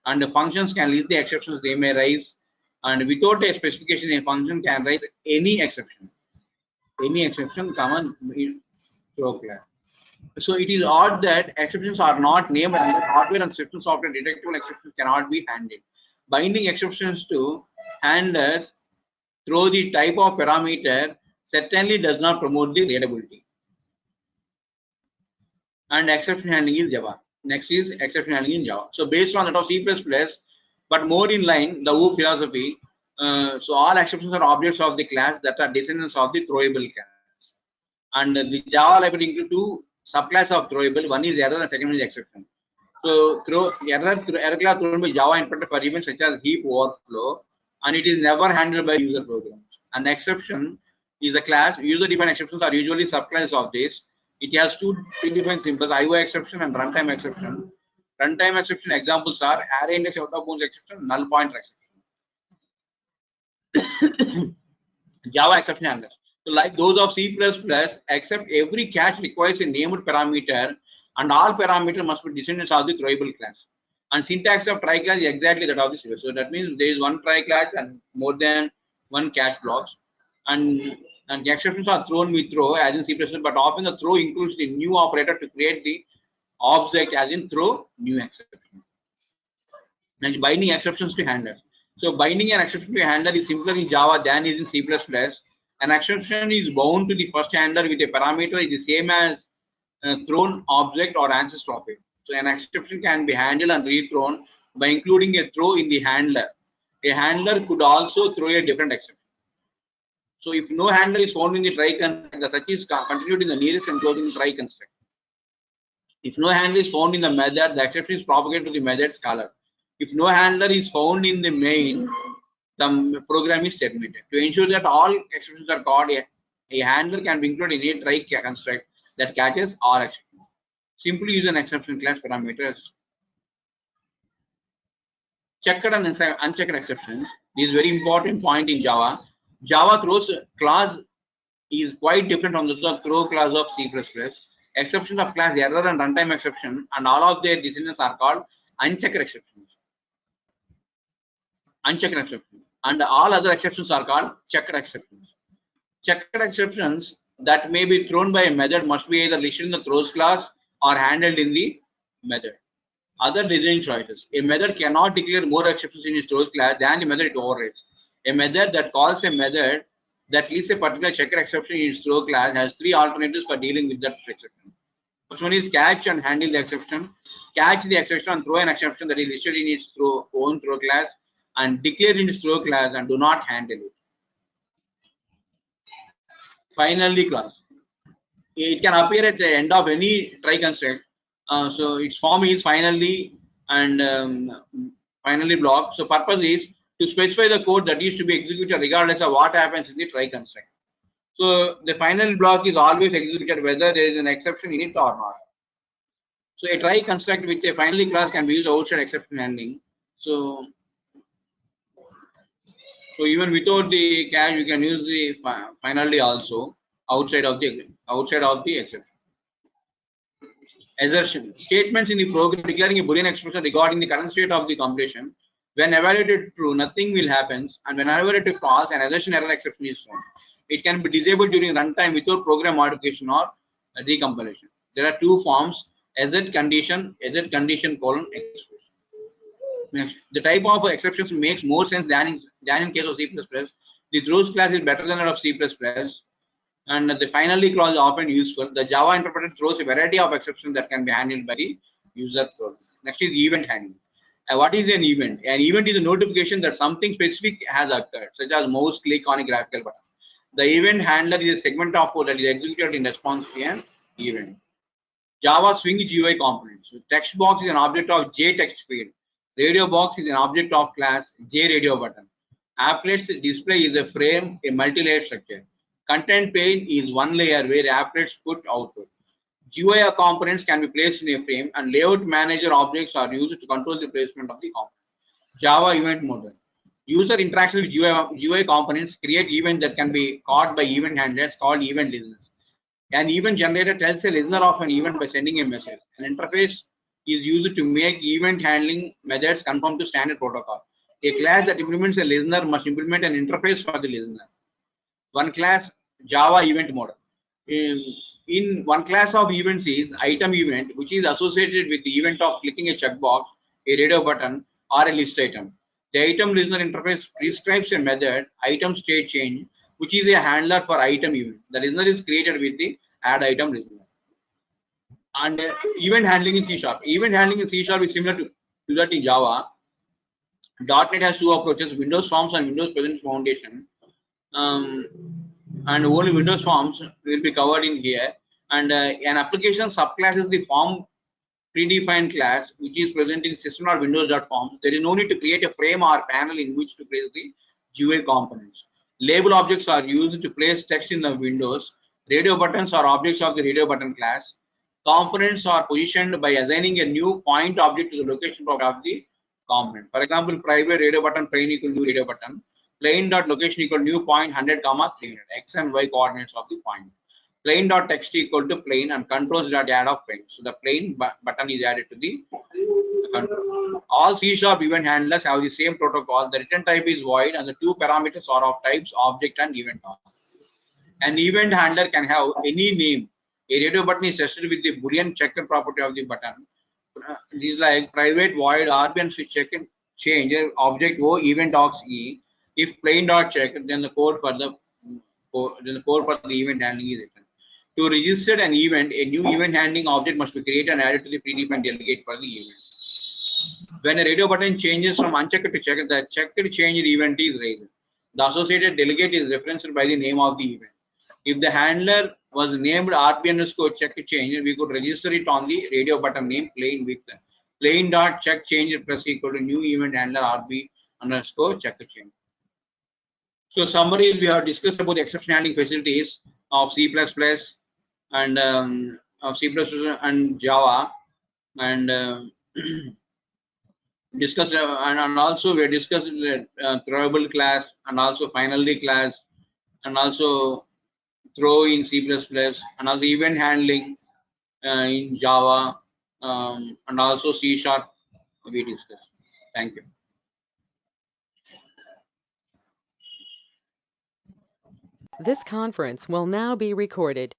and the functions can list the exceptions they may raise, and without a specification, a function can raise any exception. Any exception common in throw class. So it is odd that exceptions are not named and that hardware and system software detectable exceptions cannot be handled. Binding exceptions to handlers through the type of parameter certainly does not promote the readability. And exception handling is Java. Next is exception handling in Java. So based on that of C++, but more in line the OOP philosophy, so all exceptions are objects of the class that are descendants of the throwable class. And the Java library includes two subclass of throwable. One is error and second one is exception. So error class thrown by Java interpreter for events such as heap overflow, and it is never handled by user programs. An exception is a class. User-defined exceptions are usually subclasses of this. It has two predefined symbols: IO exception and runtime exception. Runtime exception examples are array index out of bounds exception, null pointer exception. Java exception handlers. So like those of C++, except every catch requires a named parameter, and all parameters must be descendants of the throwable class. And syntax of try class is exactly that of the C++. So that means there is one try class and more than one catch blocks. And the exceptions are thrown with throw as in C++, but often the throw includes the new operator to create the object as in throw new exception. And binding exceptions to handlers. So binding an exception to a handler is simpler in Java than is in C++. An exception is bound to the first handler with a parameter is the same as thrown object or ancestor of it. So an exception can be handled and rethrown by including a throw in the handler. A handler could also throw a different exception. So if no handler is found in the try construct, the search is continued in the nearest and closing try construct. If no handler is found in the method, the exception is propagated to the method caller. If no handler is found in the main, the program is terminated. To ensure that all exceptions are caught, a handler can be included in a try construct that catches all exceptions. Simply use an exception class parameters. Checked and unchecked exceptions. This is very important point in Java. Java throws class is quite different from the throw class of C++. Exceptions of class error and runtime exception and all of their descendants are called unchecked exceptions. Unchecked exceptions. And all other exceptions are called checked exceptions. Checked exceptions that may be thrown by a method must be either listed in the throws class or handled in the method. Other design choices. A method cannot declare more exceptions in its throws class than the method it overrides. A method that calls a method that lists a particular checked exception in its throw class has three alternatives for dealing with that exception. First one is catch and handle the exception. Catch the exception and throw an exception that is listed in its own throw class and declare in its throw class and do not handle it. Finally class. It can appear at the end of any try construct. So its form is finally and finally block. So purpose is to specify the code that is to be executed regardless of what happens in the try construct. So the final block is always executed whether there is an exception in it or not. So a try construct with a finally class can be used outside exception handling. So even without the catch, you can use the finally also outside of the exception. Assertion statements in the program declaring a Boolean expression regarding the current state of the completion. When evaluated true, nothing will happen, and when evaluated false, an assertion error exception is found. It can be disabled during runtime without program modification or recompilation. There are two forms: exit condition colon exception. Next, the type of exceptions makes more sense than in case of C++. The throws class is better than that of C++, and the finally clause is often useful. The Java interpreter throws a variety of exceptions that can be handled by the user code. Next is event handling. What is an event? An event is a notification that something specific has occurred, such as mouse click on a graphical button. The event handler is a segment of code that is executed in response to an event. Java Swing GUI components. So text box is an object of JText field. Radio box is an object of class JRadioButton. Applets display is a frame, a multi-layer structure. Content pane is one layer where applets put output. GUI components can be placed in a frame, and layout manager objects are used to control the placement of the components. Java event model. User interaction with GUI components create events that can be caught by event handlers called event listeners. An event generator tells a listener of an event by sending a message. An interface is used to make event handling methods conform to standard protocol. A class that implements a listener must implement an interface for the listener. One class Java event model. In one class of events is item event, which is associated with the event of clicking a checkbox, a radio button, or a list item. The item listener interface prescribes a method, item state change, which is a handler for item event. The listener is created with the add item listener. And event handling in C#. Event handling in C# is similar to that in Java. .NET has two approaches: Windows Forms and Windows Presence Foundation. And only Windows Forms will be covered in here. And an application subclass is the form predefined class, which is present in system.windows.forms. There is no need to create a frame or panel in which to place the GUI components. Label objects are used to place text in the windows. Radio buttons are objects of the radio button class. Components are positioned by assigning a new point object to the location of the component. For example, private radio button plain equal new radio button. Plain dot location equal new point 100 comma 300. X and Y coordinates of the point. Plain dot text equal to plain and controls dot add of plain. So the plain button is added to the control. All C# event handlers have the same protocol. The return type is void, and the two parameters are of types object and event. An event handler can have any name. A radio button is tested with the Boolean checker property of the button. These like private void RBN switch check and change object O event docs E. If plain dot check, then the code for the event handling is written. To register an event, a new event handling object must be created and added to the predefined delegate for the event. When a radio button changes from unchecked to checked, the checked change event is raised. The associated delegate is referenced by the name of the event. If the handler was named RB_check change, we could register it on the radio button name plain with plain dot check change plus equal to new event handler RB_check change. So summary, we have discussed about the exception handling facilities of C++ and of C++ and Java, and discussed and also we discussed the throwable class and also finally class and also throw in C++ and also event handling in Java and also C# we discussed. Thank you. This conference will now be recorded.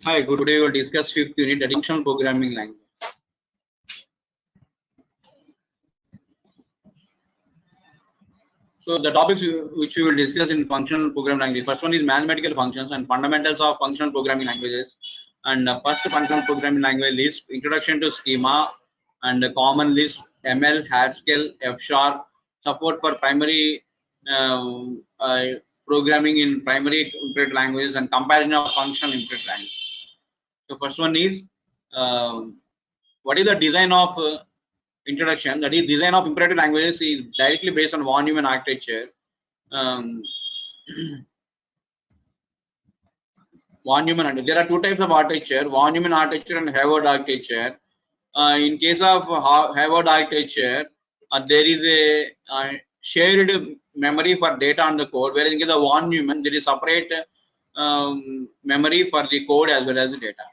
Hi, good. Today we will discuss 5th unit, the functional programming language. So the topics which we will discuss in functional programming language. First one is mathematical functions and fundamentals of functional programming languages. And first functional programming language Lisp, introduction to schema and common Lisp, ML, Haskell, F#, support for primary programming in primary interpreted languages and comparison of functional interpreted languages. So first one is what is the design of introduction? That is, design of imperative languages is directly based on von Neumann architecture. Von Neumann, there are two types of architecture: von Neumann architecture and Harvard architecture. In case of Harvard architecture, there is a shared memory for data on the code, whereas in the Von Neumann there is separate memory for the code as well as the data.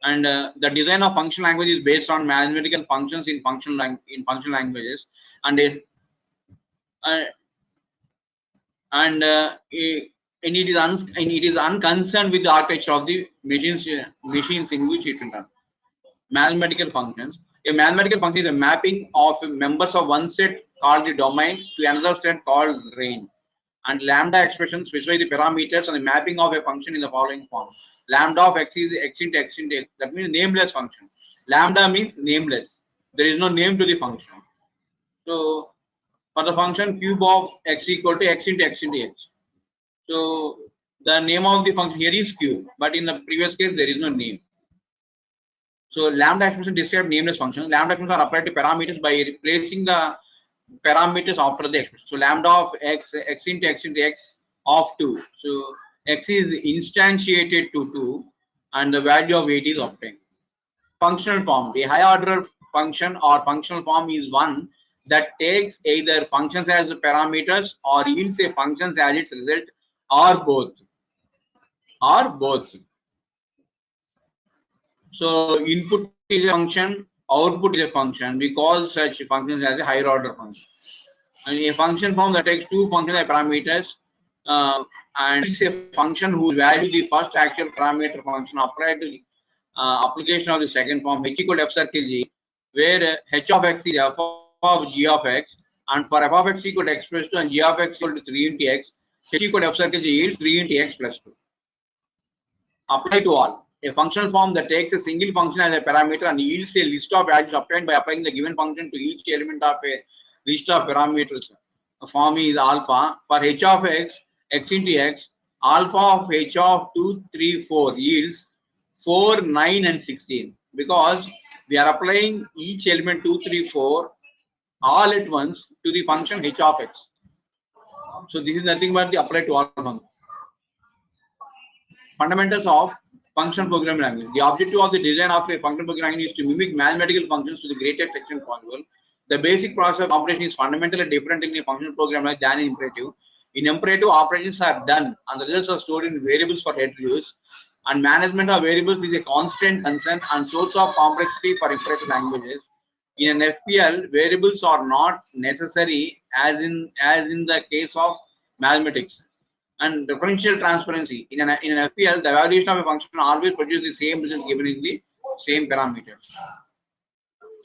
And the design of function language is based on mathematical functions in function languages, and and it is unconcerned with the architecture of the machines in which it runs. Mathematical functions. A mathematical function is a mapping of members of one set called the domain to another set called range. And lambda expressions specify the parameters and the mapping of a function in the following form. Lambda of x is x into x into x. That means nameless function. Lambda means nameless. There is no name to the function. So for the function cube of x equal to x into x into x. So the name of the function here is cube, but in the previous case there is no name. So lambda expression describes nameless functions. Lambda expressions are applied to parameters by replacing the parameters after the expression. So lambda of x into x into x of 2. So x is instantiated to 2 and the value of 8 is obtained. Functional form. The high order function or functional form is one that takes either functions as parameters or yields a functions as its result, or both. So input is a function, output is a function. We call such functions as a higher order function. And a function form that takes two functional parameters and it's a function whose value the first actual parameter function applied to the application of the second form, h equal to f circle g, where h of x is f of g of x, and for f of x equal to x plus 2 and g of x equal to 3 into x, h equal to f circle g yields 3 into x plus 2. Apply to all. A functional form that takes a single function as a parameter and yields a list of values obtained by applying the given function to each element of a list of parameters. The form is alpha. For h of x, x into x, alpha of h of 2, 3, 4 yields 4, 9 and 16, because we are applying each element 2, 3, 4 all at once to the function h of x. So this is nothing but the apply to all function. Fundamentals of function programming language. The objective of the design of a function programming language is to mimic mathematical functions to the greatest extent possible. The basic process of operation is fundamentally different in a function programming language than in imperative. In imperative, operations are done and the results are stored in variables for later use. And management of variables is a constant concern and source of complexity for imperative languages. In an FPL, variables are not necessary as in the case of mathematics. And differential transparency. In an FPL, the evaluation of a function always produces the same result given in the same parameters.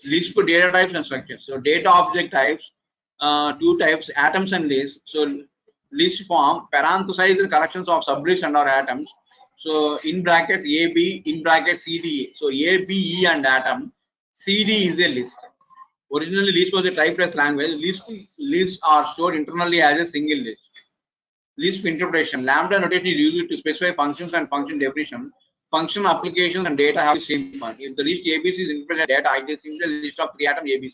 List for data types and structures. So data object types, two types, atoms and lists. So list form parenthesized corrections of sublists and or atoms. So in brackets AB, in brackets CD. So A, B, E and atom. CD is a list. Originally list was a typeless language. Lists are stored internally as a single list. List interpretation. Lambda notation is used to specify functions and function definition. Function applications and data have the same fun. If the list ABC is interpreted as data, it is simply a list of 3 atoms ABC.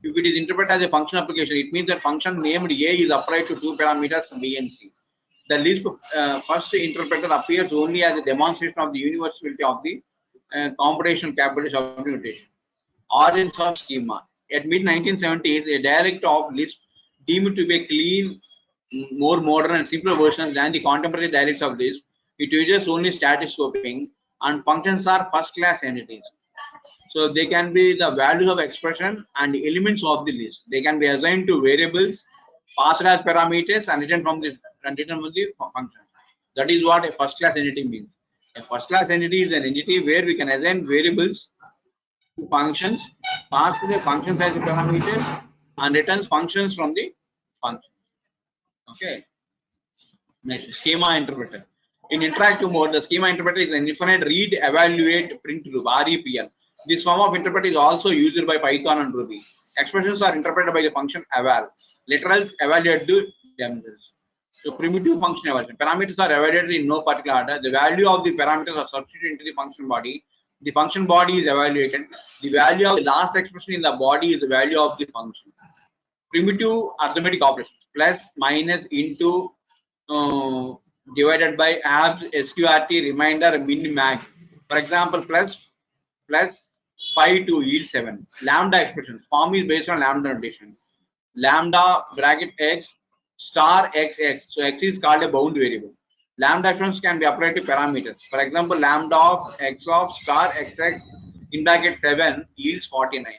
If it is interpreted as a function application, it means that function named A is applied to 2 parameters B and C. The list first interpreter appears only as a demonstration of the universality of the computational capabilities of the notation. Origins of schema. At mid-1970s, a dialect of Lisp deemed to be a clean, more modern and simpler version than the contemporary dialects of Lisp. It uses only static scoping and functions are first-class entities. So they can be the values of expression and elements of the list. They can be assigned to variables, passed as parameters, and written from the function. That is what a first-class entity means. A first-class entity is an entity where we can assign variables to functions, pass the functions as a parameter, and returns functions from the function. Okay. Next, schema interpreter. In interactive mode, the schema interpreter is an infinite read, evaluate, print loop (REPL). This form of interpreter is also used by Python and Ruby. Expressions are interpreted by the function eval. Literals evaluate themselves. So primitive function evaluation. Parameters are evaluated in no particular order. The value of the parameters are substituted into the function body. The function body is evaluated. The value of the last expression in the body is the value of the function. Primitive arithmetic operations: plus, minus, into, divided by, abs, sqrt, remainder, min, max. For example, plus 5 to yield 7. Lambda expressions. Form is based on lambda notation. lambda bracket x star xx. So x is called a bound variable. Lambda expressions can be applied to parameters. For example, lambda of x of star xx in bracket 7 yields 49.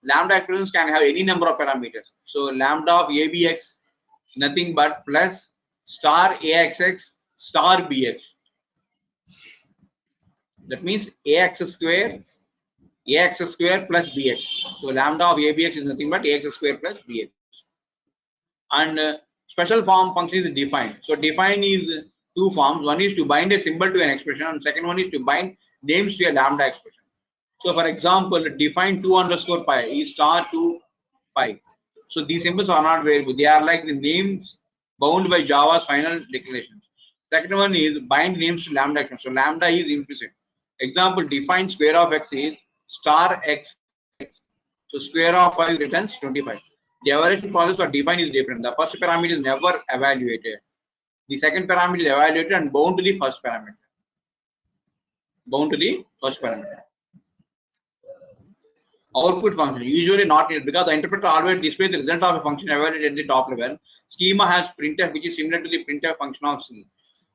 Lambda expressions can have any number of parameters. So lambda of abx nothing but plus star axx star bx. That means ax square plus bx. So lambda of abx is nothing but ax square plus bx. And special form function is defined. So define is two forms. One is to bind a symbol to an expression, and second one is to bind names to a lambda expression. So for example, define 2 underscore pi is star 2 pi. So these symbols are not variable. They are like the names bound by Java's final declarations. Second one is bind names to lambda expression. So lambda is implicit. Example, define square of x is star x. So square of 5 returns 25. The evaluation process for define is different. The first parameter is never evaluated. The second parameter is evaluated and bound to the first parameter. Output function usually not needed because the interpreter always displays the result of a function evaluated at the top level. Schema has printf, which is similar to the printf function of C.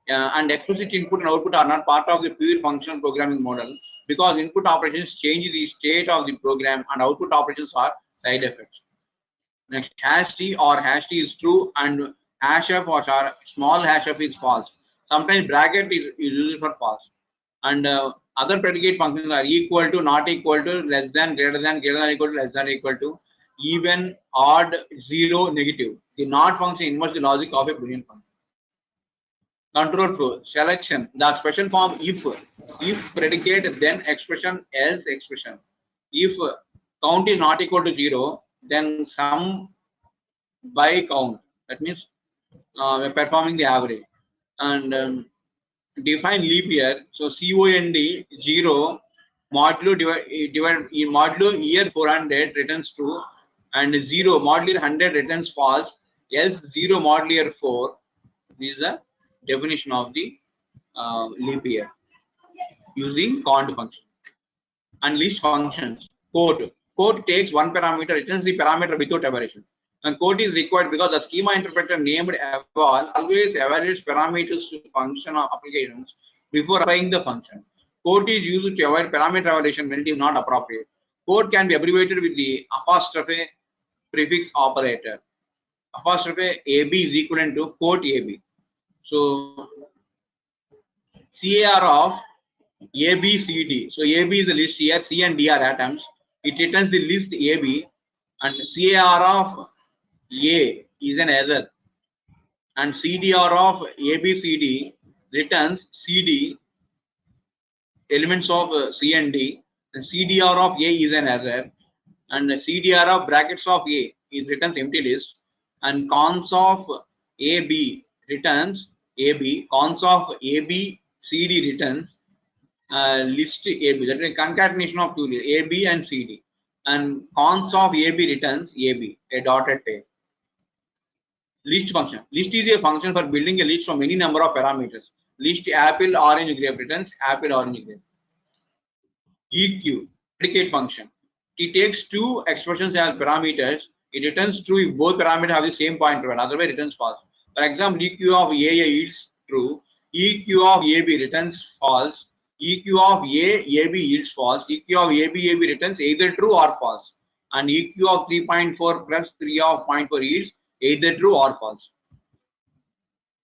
And explicit input and output are not part of the pure functional programming model because input operations change the state of the program and output operations are side effects. Next, hash t or hash t is true and hash f or small hash f is false. Sometimes bracket is used for false. And other predicate functions are equal to, not equal to, less than, greater than equal to, less than equal to, even, odd, zero, negative. The not function inverts the logic of a Boolean function. Control flow selection. The special form if predicate then expression else expression. If count is not equal to 0, then sum by count. That means we're performing the average. And define leap year. So COND 0 modulo modulo year 400 returns true, and 0 modulo 100 returns false, else 0 modulo year 4. This is the definition of the leap year using count function. And list functions. Quote takes one parameter, returns the parameter without evaluation. And quote is required because the schema interpreter named eval always evaluates parameters to function or applications before applying the function. Quote is used to avoid parameter evaluation when it is not appropriate. Quote can be abbreviated with the apostrophe prefix operator. Apostrophe AB is equivalent to quote AB. So CAR of ABCD. So AB is the list here, C and D are atoms. It returns the list AB, and CAR of A is an error, and CDR of ABCD returns CD, elements of C and D, and CDR of A is an error, and CDR of brackets of A is returns empty list, and cons of AB returns AB, cons of AB CD returns list AB. That is a concatenation of two lists, AB and CD, and cons of AB returns AB, a dotted pair. List function. List is a function for building a list from any number of parameters. List apple orange grape returns apple orange grape. EQ predicate function. It takes two expressions as parameters. It returns true if both parameters have the same pointer, otherwise returns false. For example, EQ of AA yields true. EQ of AB returns false. EQ of AB yields false. EQ of AB returns either true or false. And EQ of 3.4 plus 3 of 0.4 yields either true or false.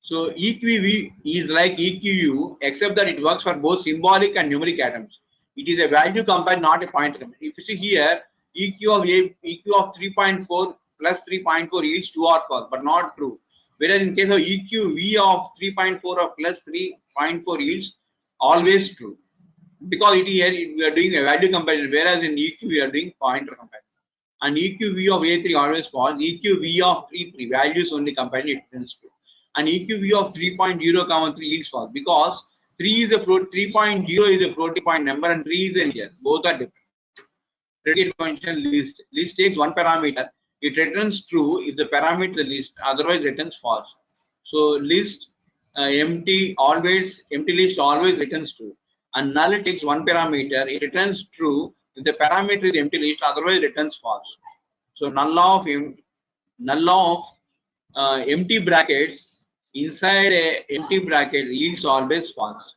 So EQV is like EQU except that it works for both symbolic and numeric atoms. It is a value compare, not a pointer. If you see here, EQ of 3.4 plus 3.4 yields true or false, but not true. Whereas in case of EQV of 3.4 or plus 3.4 yields always true, because it here we are doing a value comparison, whereas in EQ we are doing pointer comparison. And EQV of A3 always false. EQV of 3 values only compared, it returns true. And EQV of 3.0, 3 yields false because 3.0 is a floating point number and 3 is an integer. Both are different. Predicate function list. List takes one parameter. It returns true if the parameter is list, otherwise returns false. So list empty list always returns true. And null takes one parameter. It returns true if the parameter is empty list, otherwise returns false. So null of null of empty brackets inside a empty bracket yields always false,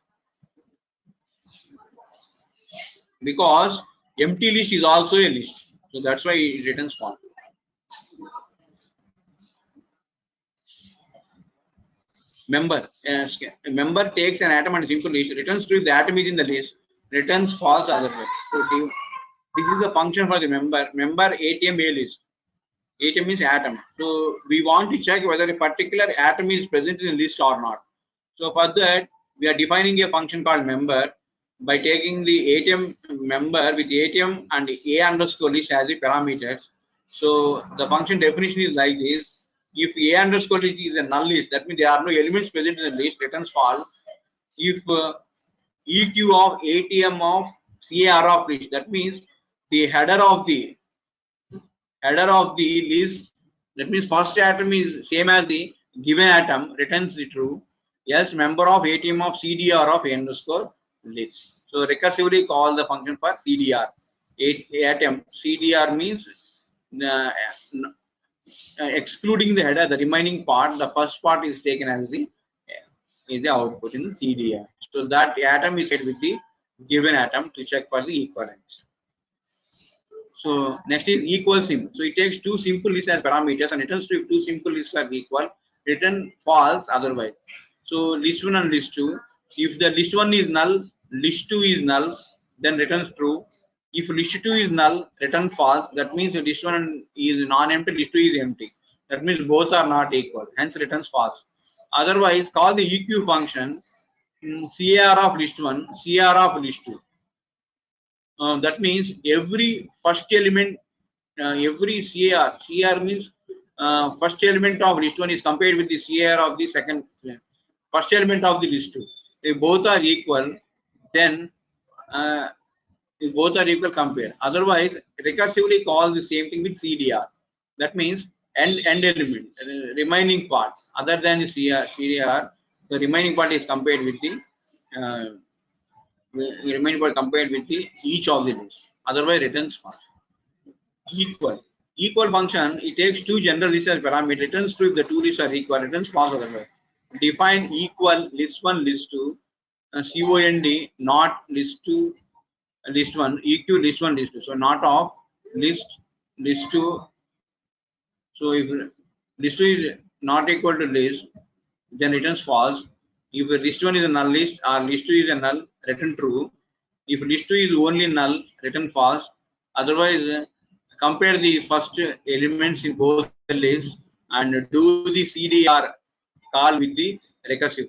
because empty list is also a list, so that's why it returns false. Member takes an atom and simple list, returns true if the atom is in the list, returns false otherwise. So this is the function for the member ATM A list. ATM means atom. So we want to check whether a particular atom is present in the list or not. So for that, we are defining a function called member by taking the ATM member with ATM and A underscore list as the parameters. So the function definition is like this. If A underscore list is a null list, that means there are no elements present in the list, returns false. If EQ of ATM of CAR of list, that means the header of the list, that means first atom is same as the given atom, returns the true. Yes, member of ATM of CDR of A underscore list. So recursively call the function for CDR. Atom CDR means excluding the header, the remaining part, the first part is taken as the output in the CDR. So that atom is set with the given atom to check for the equivalence. So next is equal sim. So it takes two simple lists as parameters and returns to if two simple lists are equal, return false otherwise. So list 1 and list 2. If the list 1 is null, list 2 is null, then returns true. If list 2 is null, return false. That means list 1 is non-empty, list 2 is empty. That means both are not equal. Hence returns false. Otherwise, call the EQ function CAR of list 1, CAR of list 2. That means every first element, every CAR means first element of list 1 is compared with the CAR of the second, first element of the list 2. If both are equal, then if both are equal, compare. Otherwise, recursively call the same thing with CDR. That means end element, remaining part other than the CDR, the remaining part is compared with the remaining part compared with the each of the lists. Otherwise, returns false. Equal function, it takes two general lists as parameter, returns true if the two lists are equal, returns false otherwise. Define equal list 1, list 2, COND not list 2, list 1, EQ list 1, list 2. So not of list 2. So if list 2 is not equal to list, then returns false. If list 1 is a null list or list 2 is a null, return true. If list 2 is only null, return false. Otherwise, compare the first elements in both the lists and do the CDR call with the recursive.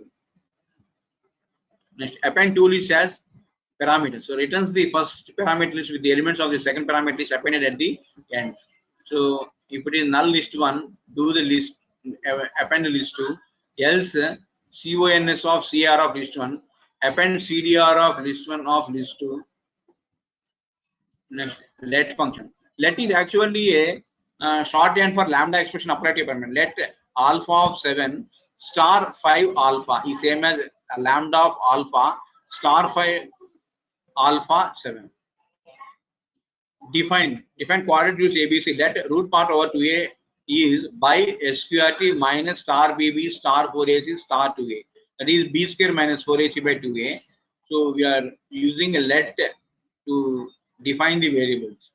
Next, append two lists as parameters. So returns the first parameter list with the elements of the second parameter list appended at the end. So if it is null list 1, do the list append the list 2. Else CONS of CR of list 1, append CDR of list 1 of list 2. Next, let function. Let is actually a shorthand for lambda expression applied to a parameter. Let alpha of 7 star 5 alpha is same as lambda of alpha star 5 alpha 7. Define quadratic use ABC. Let root part over 2a is by SQRT minus star BB star 4AC star 2a. That is b square minus 4AC by 2a. So we are using a let to define the variables.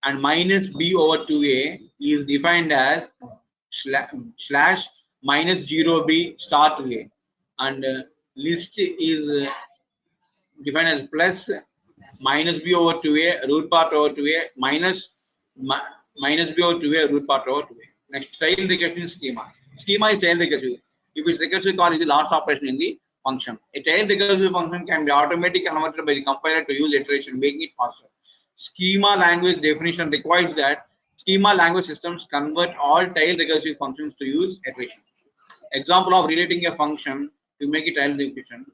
And minus b over 2a is defined as slash minus 0b star 2a. And list is defined as plus minus b over 2a root part over 2a minus b over 2a root part over 2a. Next, tail recursion schema. Schema is tail recursive. If its recursive call is the last operation in the function. A tail recursive function can be automatically converted by the compiler to use iteration, making it faster. Schema language definition requires that schema language systems convert all tail recursive functions to use iteration. Example of relating a function to make it tail recursion.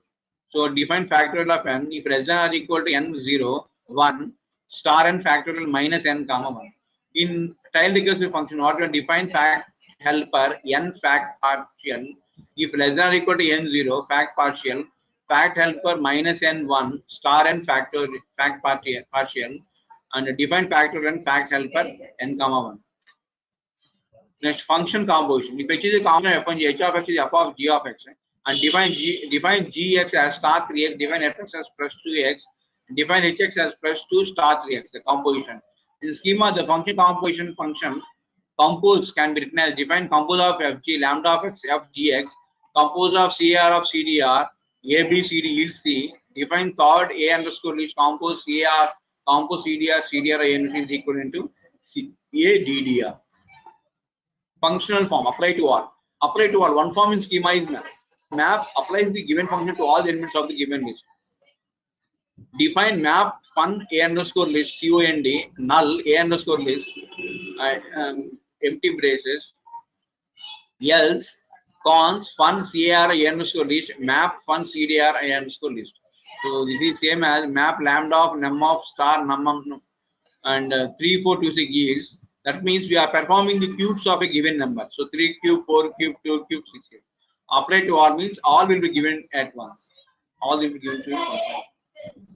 So define factorial of n if less than or equal to n0, 1, star n factorial minus n comma 1. In tail recursive function, what we define fact helper n fact partial if less than or equal to n0 fact partial, fact helper minus n1 star n factor fact partial, and define factorial n fact helper n comma 1. Next, function composition. If H is a common f1, H of x is f of g of x, and define gx as star 3x, define fx as plus 2x, define hx as plus 2 star 3x. The composition. In the schema, the function composition function compose can be written as define compose of fg lambda of x f gx, compose of car of cdr a b c d yield c, define chord a underscore list compose car compose cdr a is equal to c a ddr. Functional form apply to all. Apply to all. One form in schema is map. Map applies the given function to all the elements of the given list. Define map fun a underscore list cond null a underscore list empty braces else cons fun car a underscore list map fun cdr a underscore list. So this is same as map lambda of num of star num of and 3 4 2 6 yields. That means we are performing the cubes of a given number. So 3 cube, 4 cube, 2 cube, 6 cube. Apply to all means all will be given at once. All will be given to you.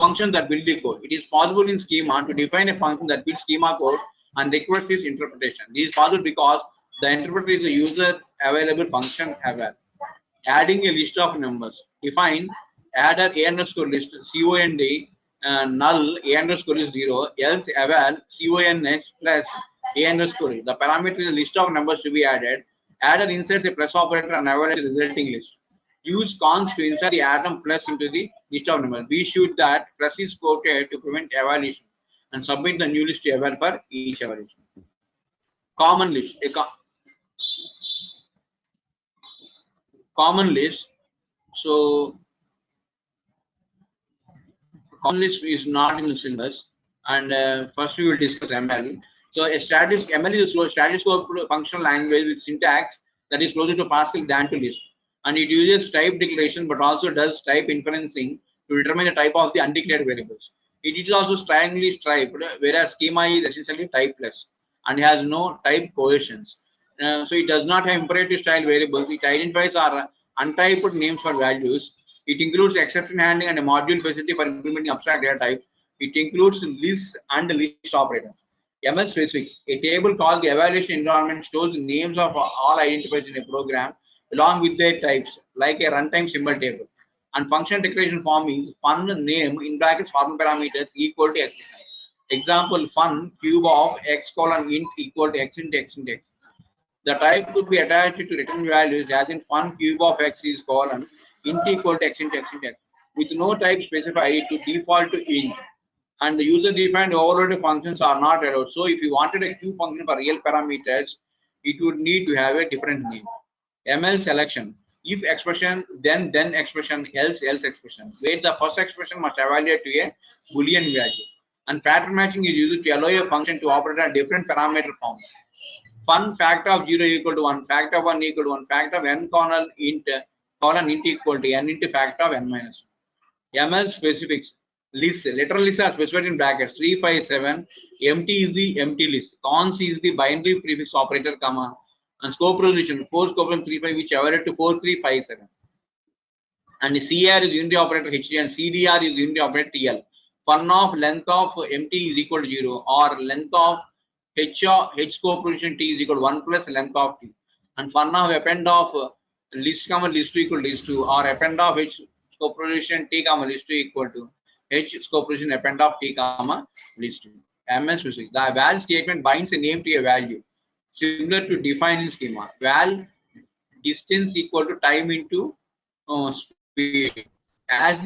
Function that build the code. It is possible in schema to define a function that builds schema code and request its interpretation. This is possible because the interpreter is a user available function aware. Adding a list of numbers. Define adder a underscore list cond null a underscore is 0 else eval cons plus a underscore. The parameter is a list of numbers to be added. Adder inserts a plus operator and evaluates the resulting list. Use cons to insert the atom plus into the list of numbers. Be sure that plus is quoted to prevent evaluation and submit the new list to eval for each evaluation. Common list. Common list. So common list is not in the syllabus, and first we will discuss ML. So a ML is a static scope functional language with syntax that is closer to Pascal than to Lisp, and it uses type declaration but also does type inferencing to determine the type of the undeclared variables. It is also strongly striped, whereas schema is essentially typeless and has no type coercions. So it does not have imperative style variables. It identifies our untyped names for values. It includes exception handling and a module facility for implementing abstract data types. It includes lists and list operators. ML specifics. A table called the evaluation environment stores the names of all identifiers in a program along with their types, like a runtime symbol table. And function declaration form is fun name in brackets formal parameters equal to expression. Example fun cube of x colon int equal to x into x into x. The type could be attached to return values as in fun cube of x is colon int equal to x into x into x with no type specified to default to int. And the user defined overloaded functions are not allowed. So if you wanted a Q function for real parameters, it would need to have a different name. ML selection. If expression, then expression, else expression, where the first expression must evaluate to a Boolean value. And pattern matching is used to allow a function to operate at different parameter forms. Fun factor of 0 equal to 1, factor of 1 equal to 1, factor of n colon int equal to n into factor of n minus 1. ML specifics. List, literal lists are specified in brackets 357. Empty is the empty list. Cons is the binary prefix operator, comma, and scope resolution 4 scope from 35 which evaluate to 4357. And the CR is unity operator HD and CDR is unity operator TL. Fun of length of empty is equal to 0 or length of H scope resolution T is equal to 1 plus length of T. And fun of append of list comma list 2 equal to list 2 or append of H scope resolution T comma list 2 equal to H scope resolution append of T comma list 2. MS specific. The val statement binds a name to a value, similar to define in schema. Val distance equal to time into speed. As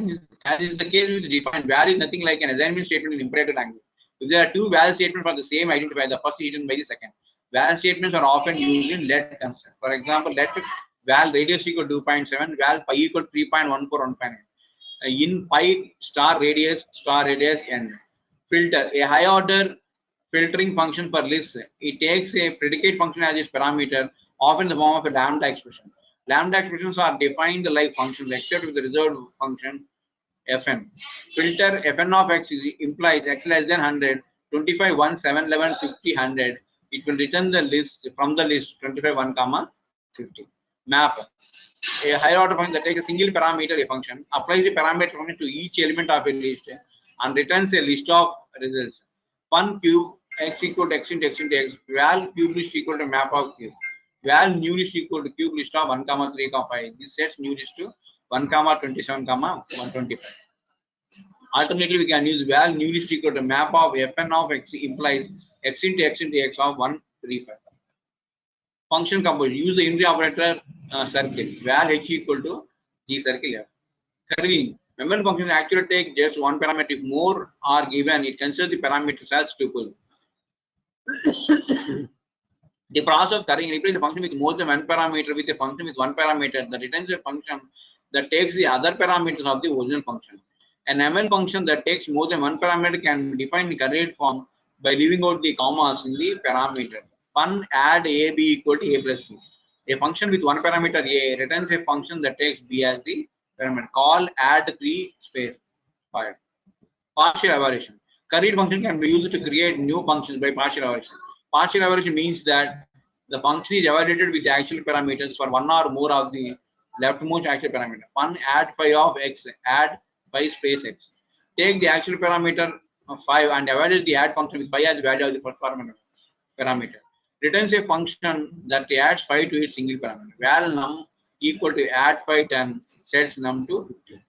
is the case with define, val is nothing like an assignment statement in imperative language. If there are two val statements for the same identifier, the first is hidden by the second. Val statements are often used in let construct. For example, let val radius equal to 2.7, val pi equal to 3.14159. In pi star radius n. Filter, a high order filtering function for lists. It takes a predicate function as its parameter, often in the form of a lambda expression. Lambda expressions are defined like functions except with the reserved function fn. Filter fn of x implies x less than 100, 25, 1, 7, 11, 50, 100. It will return the list from the list 25, 1, comma 50. Map. A higher order function that takes a single parameter a function, applies the parameter function to each element of a list and returns a list of results. Fun cube x equal to x into x into x, val cube list equal to map of cube. val new list equal to cube list of 1 comma 3 comma 5. This sets new list to 1 comma 27 comma 125. Alternatively, we can use val new list equal to map of fn of x implies x into x into x of 135. Function composition, use the unary operator circle val h equal to g circle f. Curving, member function actually take just one parameter. If more are given, it considers the parameters as tuple. The process of curving replaces the function with more than one parameter with a function with one parameter that returns a function that takes the other parameters of the original function. An ML function that takes more than one parameter can be defined in curved form by leaving out the commas in the parameter. Fun add a b equal to a plus b. A function with one parameter a returns a function that takes b as the parameter. Call add 3 space 5. Partial evaluation. Curried function can be used to create new functions by partial evaluation. Partial evaluation means that the function is evaluated with the actual parameters for one or more of the leftmost actual parameter. Fun add 5 of x, add 5 space x. Take the actual parameter of 5 and evaluate the add function with 5 as the value of the first parameter. Returns a function that adds 5 to its single parameter. Val num equal to add 5 10 sets num to 50.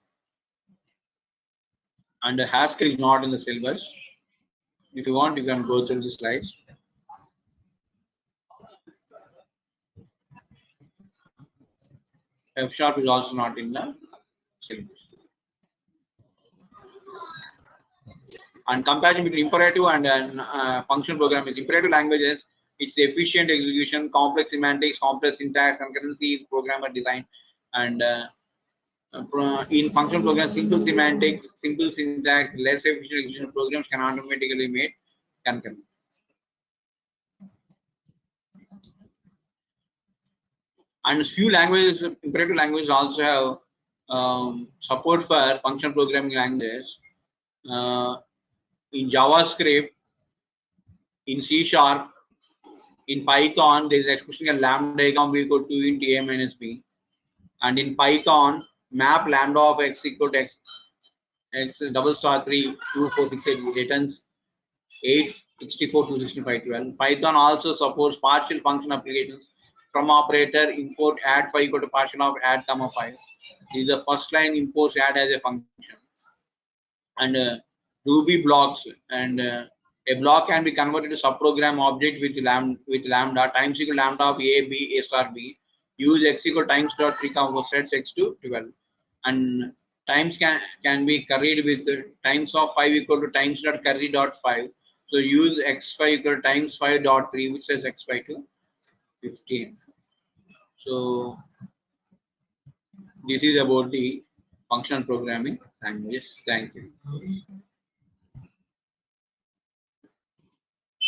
And Haskell is not in the syllabus. If you want, you can go through the slides. F# is also not in the syllabus. And comparison between imperative and function program is imperative languages. It's efficient execution, complex semantics, complex syntax, concurrency, programmer design, and in function programs, simple semantics, simple syntax, less efficient execution programs can automatically made concurrent. And few languages, imperative languages also have support for function programming languages. In JavaScript, in C#, in Python, there is expression a lambda diagram equal to 2 into a minus b. And in Python, map lambda of x equal to x double star 3 2 4 6 8 returns 8 64 265 12. Python also supports partial function applications from operator import add 5 equal to partial of add comma 5. This is the first line imports add as a function. And Ruby blocks, and a block can be converted to subprogram object with lambda times equal lambda of a b a star b. Use x equal times dot 3 comma sets x to 12. And times can be carried with times of 5 equal to times dot carry dot 5. So use x5 equal times 5 dot 3, which says x5 to 15. So this is about the functional programming languages. Thank you.